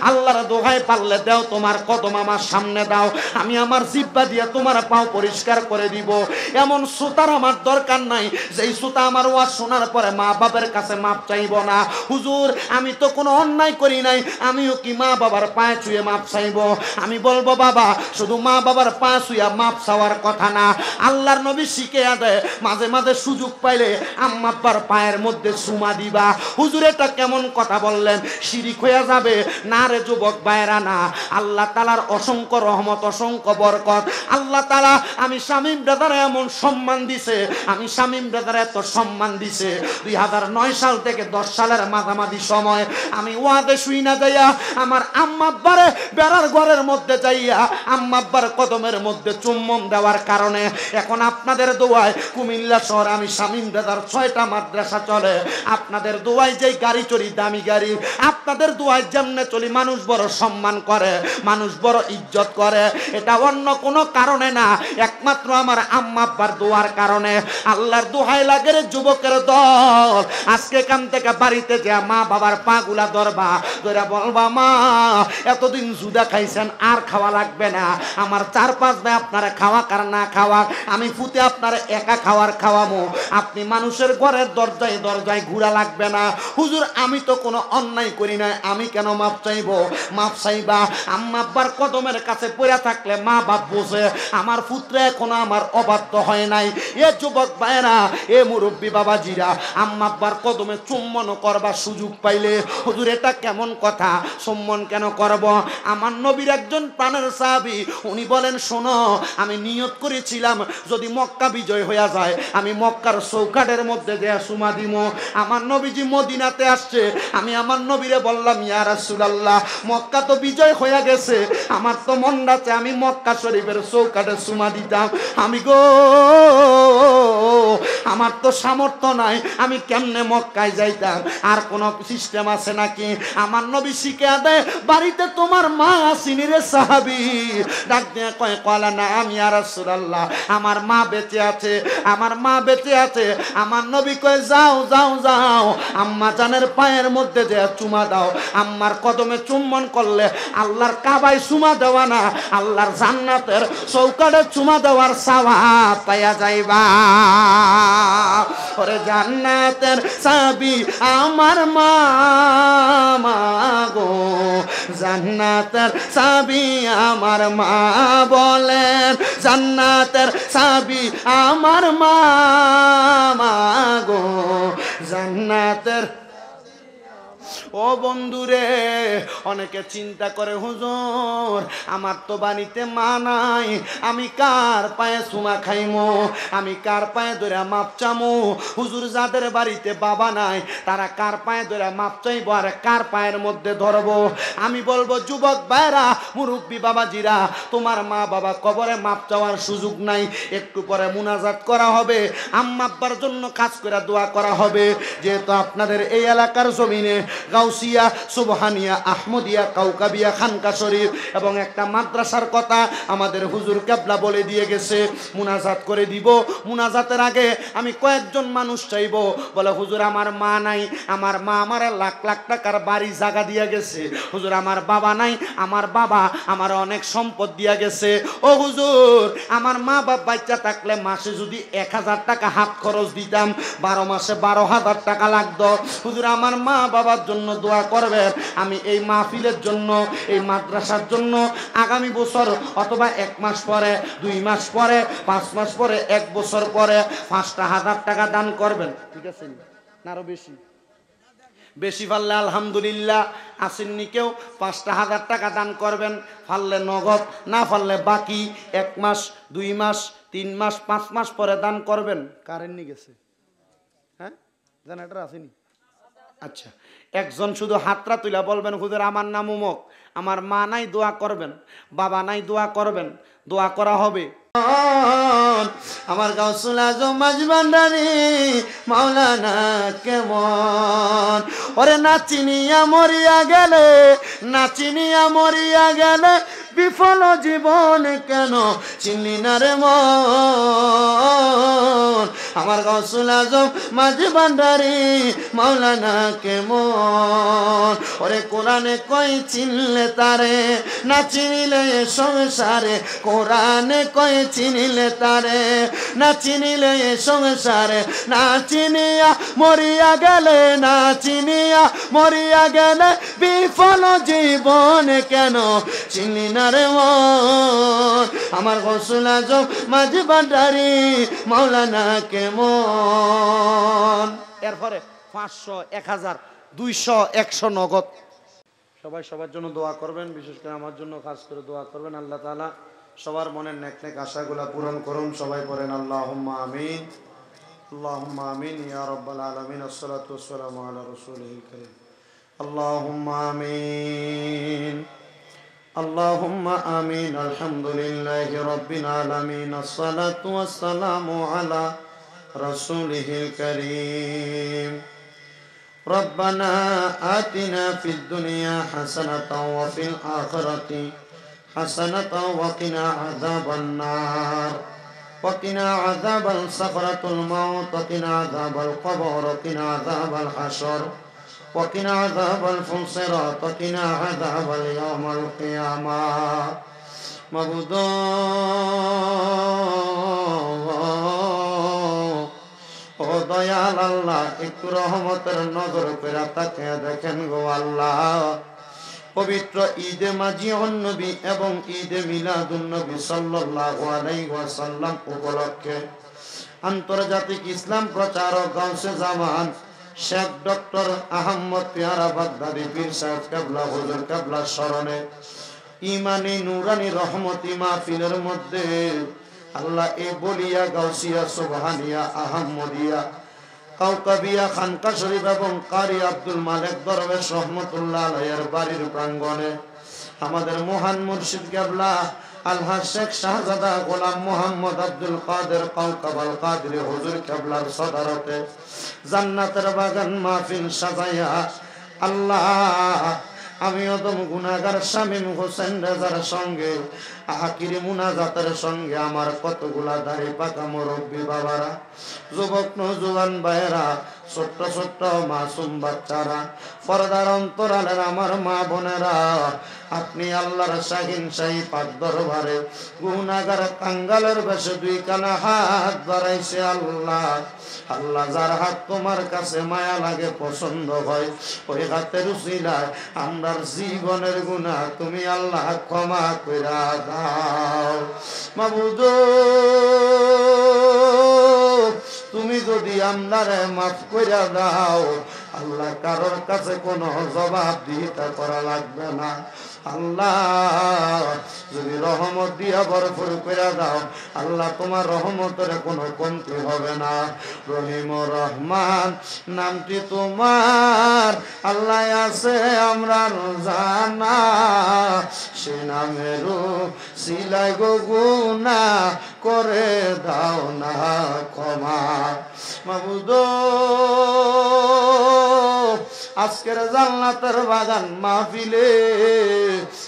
আল্লাহর দোহাই পারলে দাও, তোমার কদম আমার সামনে দাও, আমি আমার জিহ্বা দিয়ে তোমার পাও পরিষ্কার করে দিব। এমন সুতার আমার দরকার নাই যেই সুতা আমার ওয়াজ শোনার পরে মা বাবার কাছে মাপ চাইব না। হুজুর আমি তো কোনো অন্যায় করি নাই, আমিও কি মা বাবার পায়ে ছুঁয়ে মাপ চাইব? আমি বলবো বাবা, শুধু মা বাবার পা ছুঁয়া মাপ চাওয়ার কথা না, আল্লাহর নবী শিখে দেয় মাঝে মাঝে সুযোগ পাইলে আম্মা আব্বার পায়ের মধ্যে চুমা দিবা। হুজুর এটা কেমন কথা বললেন? শিরিক হয়ে যাবে না রে যুবক ভাইরা না। আল্লাহ তাআলার অসংখ্য রহমত, অসংখ্য বরকত। আল্লাহ তাআলা আমি শামীম ব্রাদার এমন সম্মান দিছে, আমি শামীম ব্রাদার এত সম্মান দিছে, 2009 সাল থেকে 10 সালের মাঝামাঝি সময় আমি ওয়াদে শুই না যাইয়া আমার আম্মা আব্বারে বেড়ার ঘরের মধ্যে যাইয়া আম্মা আব্বার কদমের মধ্যে চুম্বন দেওয়ার কারণে এখন আপনাদের দোয়ায় কুমিল্লা শহর আমি শামীম ব্রাদার 6টা মাদ্রাসা চলে। আপনাদের দোয়ায় যেই গাড়ি চড়ি, দামি গাড়ি, আপনাদের দোয়ায় যেমনে চলি, মানুষ বড় সম্মান করে, মানুষ বড় ইজ্জত করে। এটা অন্য কোনো কারণে না, একমাত্র আমার আম্মা আব্বার দোয়ার কারণে। আল্লাহর দোহাই লাগে রে যুবকের দল, আজকে এখান থেকে বাড়ি বাড়িতে যা মা বাবার পা গুলা ধরবা, ধরে বলবা মা এতদিন জুদা খাইছেন আর খাওয়া লাগবে না, আমার 4-5 ভাই আপনারা খাওয়া কার না খাওয়া, আমি ফুতে আপনারা একা খাওয়ার খাওয়ামো, আপনি মানুষের ঘরের দরজায় দরজায় ঘুরা লাগবে না। হুজুর আমি তো কোনো অন্যায় করি নাই, আমি কেন মাপ চাইবো? মাপ চাইবা। আম্মা আব্বার কদমের কাছে পড়ে থাকলে মা বাপ বোঝে আমার পুত্র এখনো আমার অবাধ্য হয় নাই। এ যুবক ভাইরা, এ মুরব্বী বাবাজিরা, আম্মা আব্বার কদমে চুম্বন করবার সুযোগ পাইলে হুজুর এটা কেমন কথা? চুম্বন কেন করব? আমার নবীর একজন প্রাণের সাহাবী উনি বলেন শোনো, আমি নিয়ত করেছিলাম যদি মক্কা বিজয় হয়ে যায় আমি মক্কার চৌকাঠের মধ্যে দেয়া সুমা দিব। আমার নবীজি মদিনাতে আসছে, আমি আমার নবীরে বললাম ইয়া রাসূলুল্লাহ মক্কা তো বিজয় হয়ে গেছে, আমার তো মন আছে আমি মক্কা শরীফের চৌকাঠে সুমা দিতাম, আমি গো আমার তো সামর্থ্য নাই, আমি কেমনে মক্কায় যাইতাম? আর কোন সিস্টেম আছে নাকি? আমার নবী শিখে দেয় বাড়িতে তোমার মা আসিনি রে সাহাবী। ডাক দিয়ে কয় কলা না আমি ইয়া রাসূলুল্লাহ আমার মা বেঁচে আছে, আমার মা বেঁচে আছে। আমার নবী কয় যাও যাও যাও আম্মা জানের পায়ের মধ্যে যে চুমা দাও, আম্মার কদমে চুম্বন করলে আল্লাহর কাবায় চুমা দেওয়া না, আল্লাহর জান্নাতের চৌকাঠে চুমা দেওয়ার সওয়াব পাইয়া যাইবা। ওরে জান্নাতের চাবি আমার মা গো, জান্নাতের চাবি আমার মা বলেন, জান্নাতের চাবি আমার মা গো, জান্নাতের। ও বন্ধুরে, অনেকে চিন্তা করে হুজুর আমার তো বাড়িতে মা নাই, আমি কার পায়ে চুমা খাইমো, আমি কার পায়ে ধরে মাপ চামো? হুজুর যাদের বাড়িতে বাবা নাই তারা কার পায়ে ধরে মাপ চাইব আর কার পায়ের মধ্যে ধরবো? আমি বলবো যুবক ভাইরা, মুরব্বী বাবাজিরা, তোমার মা বাবা কবরে মাপ চাওয়ার সুযোগ নাই, একটু পরে মুনাজাত করা হবে, আম্মা আব্বার জন্য কাজ করে দোয়া করা হবে। যেহেতু আপনাদের এই এলাকার জমিনে গাউসিয়া, সুবহানিয়া, আহমদিয়া, কাউকাবিয়া, খানকা শরীফ এবং একটা মাদ্রাসার কথা আমাদের হুজুর কেবলা বলে দিয়ে গেছে, মুনাজাত করে দিব। মুনাজাতের আগে আমি কয়েকজন মানুষ চাইবো, বলে হুজুর আমার মা নাই, আমার মা আমার লাখ লাখ টাকার বাড়ি জায়গা দিয়ে গেছে, হুজুর আমার বাবা নাই, আমার বাবা আমার অনেক সম্পদ দিয়া গেছে, ও হুজুর আমার মা বাবা বাচ্চা থাকলে মাসে যদি 1000 টাকা হাত খরচ দিতাম 12 মাসে 12,000 টাকা লাগতো, হুজুর আমার মা বাবার জন্য দোয়া করবেন। আমি এই মাহফিলের জন্য, এই মাদ্রাসার জন্য আগামী বছর অথবা 1 মাস পরে, 2 মাস পরে, 5 মাস পরে, 1 বছর পরে 5,000 টাকা দান করবেন। ঠিক আছে না? আরো বেশি বেশি পারলে আলহামদুলিল্লাহ, আসেননি কেউ 5,000 টাকা দান করবেন, পারলে নগদ, না পারলে বাকি 1 মাস, 2 মাস, 3 মাস, 5 মাস পরে দান করবেন। কারেন্ট নিয়ে গেছে, হ্যাঁ জেনারেটর আসেনি? আচ্ছা, একজন শুধু হাতটা তুলে বলবেন হুজুর আমার নাম অমুক, আমার মা নাই দোয়া করবেন, বাবা নাই দোয়া করবেন, দোয়া করা হবে। আমার গাউসুল আজম মাঝভান্ডারি মাওলানা কেমন, ওরে নাচিনিয়া মরিয়া গেলে, নাচিনিয়া মরিয়া গেলে বিফল জীবন কেন চিনলি না রে মন, আমার গাউসুল আজম মাঝভান্ডারি মাওলানা কেমন, ওরে কোরআনে কই চিনলে তারে, না চিনিলে সংসারে, কোরআনে কই চিনিলে তারে, না চিনিলে সংসারে, না চিনিয়া মরিয়া গেলে, না চিনিয়া মরিয়া গেলে বিফল জীবন কেন চিনলি না রে মন, আমার গাউসুল আজম মাঝভান্ডারি মাওলানা কেমন। এরপরে 500, 1000, 200, 100 নগদ। সবাই সবার জন্য দোয়া করবেন, বিশেষ করে আমার জন্য খাস করে দোয়া করবেন। আল্লাহ তাআলা সবার মনের নেক নেক আশাগুলা পূরণ করুন। সবাই করেন আল্লাহুম্মা আমিন, আল্লাহুম্মা আমিন ইয়া রাব্বাল আলামিন। আসসালাতু ওয়াসসালামু আলা রাসূলিল কারীম। আল্লাহুম্মা আমিন, আল্লাহুম্মা আমিন। আলহামদুলিল্লাহি রাব্বিল আলামিন। আসসালাতু ওয়াসসালামু আলা রাসূলিল কারীম। ربنا آتنا في الدنيا حسنة وفي الآخرة حسنة وقنا عذاب النار، وقنا عذاب السكرة الموت، وقنا عذاب القبر، وقنا عذاب الحشر، وقنا عذاب الفسرات وقنا عذاب اليوم القيامة মাবুদ ও দয়াল আল্লাহ একটু রহমতের নজর করে তাকিয়ে দেখেন গো আল্লাহ পবিত্র ঈদে মাজিউন নবী এবং ঈদে মিলাদুন নবী সাল্লাল্লাহু আলাইহি ওয়াসাল্লাম উপলক্ষে আন্তর্জাতিক ইসলাম প্রচারক গাউসে জামান শেখ ডক্টর আহমদ পিয়ারা বাগদাদি পীর সাহেব কেবলা হুজুর কেবলা স্মরণে ইমানি নুরানি রহমতি মাহফিলের মধ্যে আল্লাহ এই বলিয়া গাউসিয়া সুবহানিয়া আহমদিয়া কাউকাবিয়া খানকা শরীফ এবং কারি আব্দুল মালিক দরবেশ রহমতুল্লাহ আলাইহির বাড়ির প্রাঙ্গণে আমাদের মহান মুর্শিদ কেবলা আলহাজ শেখ শাহজাদা গোলাম মোহাম্মদ আব্দুল কাদের কাউকাবাল কাদরি হুজুর কেবলার সদারতে জান্নাতের বাগান মাহফিল সাজাইয়া আল্লাহ আমি অদম গুনাহগার শামীম হোসেন রেজার সঙ্গে আখিরি মুনাজাতের সঙ্গে আমার কতগুলা দাড়ি পাকা মুরব্বী বাবারা যুবক নওজোয়ান ভাইয়েরা ছোট্ট ছোট্ট মাসুম বাচ্চারা পর্দার অন্তরালের আমার মা বোনেরা আপনি আল্লাহর শাহিন শাহী পাক দরবারে গুনাহগার কাঙ্গালের বেশে দুই কানা হাত বাড়াইছে আল্লাহ আল্লাহ যার হাত তোমার কাছে মায়া লাগে পছন্দ হয় ওই হাতের উসিলায় আমরার জীবনের গুনাহ তুমি আল্লাহ ক্ষমা কইরা দাও মাবুদ তুমি যদি আমরারে মাফ কইরা দাও আল্লাহ কারোর কাছে কোনো জবাব দিতে করা লাগবে না আল্লাহ যদি রহমত দিয়া ভরপুর করে দাও আল্লাহ তোমার রহমতের কোনো কমতি হবে না রহিম রহমান নামটি তোমার আল্লাহ আছে আমরা জানা সে নামের সিলাই গো গুনাহ করে দাও না ক্ষমা মাবুদ আজকের জান্নাতের বাগান মাহফিলে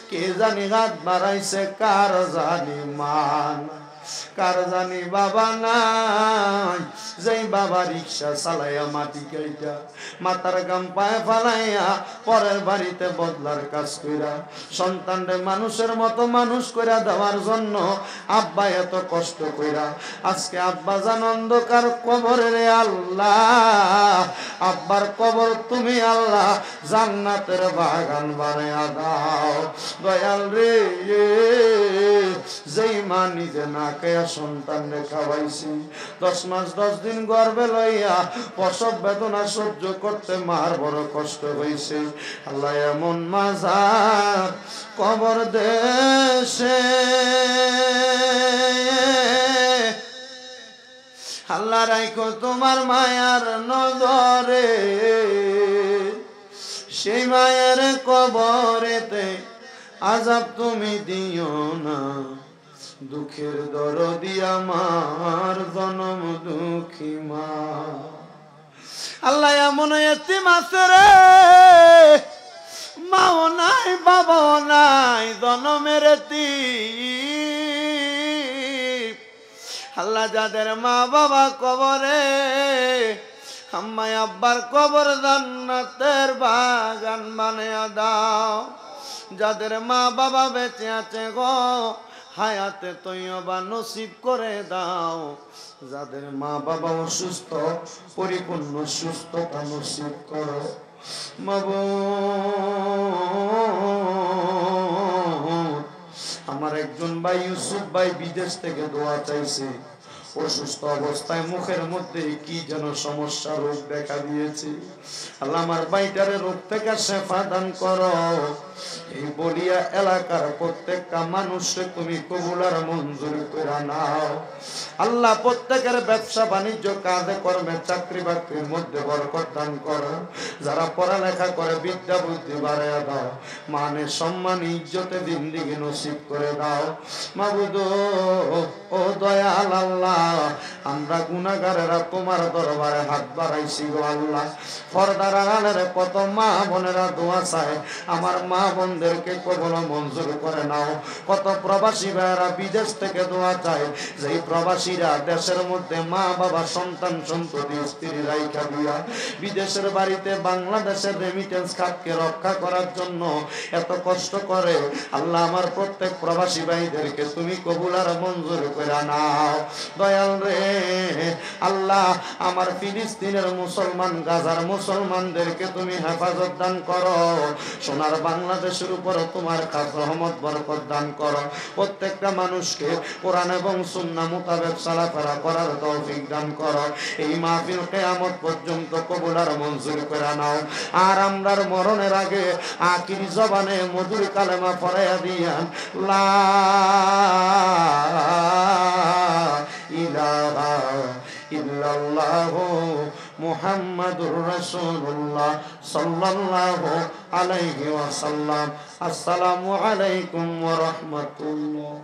কে জানি হাত বাড়াইছে কার জানি মান কার জানি বাবা নাই যেই বাবা রিক্সা চালাইয়া মাটি কাইটা মাথার গাম পায়ে ফালাইয়া পরের বাড়িতে বদলার কাজ কইরা সন্তানরে মানুষের মতো মানুষ কইরা দেওয়ার জন্য আব্বা এত কষ্ট কইরা আজকে আব্বা জান অন্ধকার কবরে রে আল্লাহ আব্বার কবর তুমি আল্লাহ জান্নাতের বাগান বানায়া দাও দয়াল রে যেই মা নিজে না খাইয়া সন্তানরে খাওয়াইছি 10 মাস 10 দিন গর্ভে লইয়া প্রসব বেদনা সহ্য করতে মার বড় কষ্ট হইছে আল্লাহ এমন মাজার কবর দেশে আল্লাহ রাখো তোমার মায়ার নজরে সেই মায়ের কবরেতে আযাব তুমি দিও না দুঃখের দরদি আমার জনম দুঃখী মা আল্লাহ এমন এতিম আছে রে মাও নাই বাবাও নাই জনমের এতিম আল্লাহ যাদের মা বাবা কবরে আম্মাই আব্বার কবর জান্নাতের বাগান বানায়া দাও যাদের মা বাবা বেঁচে আছে গো হায়াতে তৈয়বা নসিব করে দাও যাদের মা বাবা অসুস্থ পরিপূর্ণ সুস্থতা নসিব করো মাবুদ আমার একজন ভাই ইউসুফ ভাই বিদেশ থেকে দোয়া চাইছে অসুস্থ অবস্থায় মুখের মধ্যে কি যেন সমস্যা রোগ দেখা দিয়েছে আল্লাহ আমার ভাইটারে রোগ থেকে শেফা দান করো এই বলিয়া এলাকার প্রত্যেকটা মানুষকে তুমি কবুল আর মঞ্জুর করে নাও আল্লাহ প্রত্যেকের ব্যবসা বাণিজ্য কাজে কর্মে চাকরি বাকরির মধ্যে বরকত দান করো যারা পড়ালেখা করে বিদ্যা বুদ্ধি বাড়াইয়া দাও মানে সম্মান ইজ্জতে জিন্দেগি নসিব করে দাও মাবুদ ও দয়াল আল্লাহ আমরা গুনাহগারেরা তোমার দরবারে হাত বাড়াইছি গো আল্লাহ। পর্দার আড়ালের কত মা বোনেরা দোয়া চায়, আমার মা বোনদেরকে কবুল মঞ্জুর করে নাও। কত প্রবাসী ভাইয়েরা বিদেশ থেকে দোয়া চায়, যেই প্রবাসীরা দেশের মধ্যে মা বাবা সন্তান সন্ততি স্ত্রী রাইখা দিয়া বিদেশের বাড়িতে বাংলাদেশের রেমিটেন্স খাতকে রক্ষা করার জন্য এত কষ্ট করে, আল্লাহ আমার প্রত্যেক প্রবাসী ভাইদেরকে তুমি কবুল আর মঞ্জুর করে নাও দয়াল রে আল্লাহ। আমার ফিলিস্তিনের মুসলমান, গাজার মুসলমানদেরকে তুমি হেফাজত দান করো। সোনার বাংলাদেশের উপর তোমার খাস রহমত বরকত দান করো। প্রত্যেকটা মানুষকে কোরআন এবং সুন্নাহ মোতাবেক চলাফেরা করার তৌফিক দান করো। এই মাহফিল কিয়ামত পর্যন্ত কবুল আর মঞ্জুর করে নাও। আর আমরার মরণের আগে আখিরি জবানে মধুর কালেমা পড়াইয়া দিয়ান, লা ইলাহা ইল্লাল্লাহু মুহাম্মাদুর রাসূলুল্লাহ সাল্লাল্লাহু আলাইহি ওয়াসাল্লাম। আসসালামু আলাইকুম ওয়া রাহমাতুল্লাহ।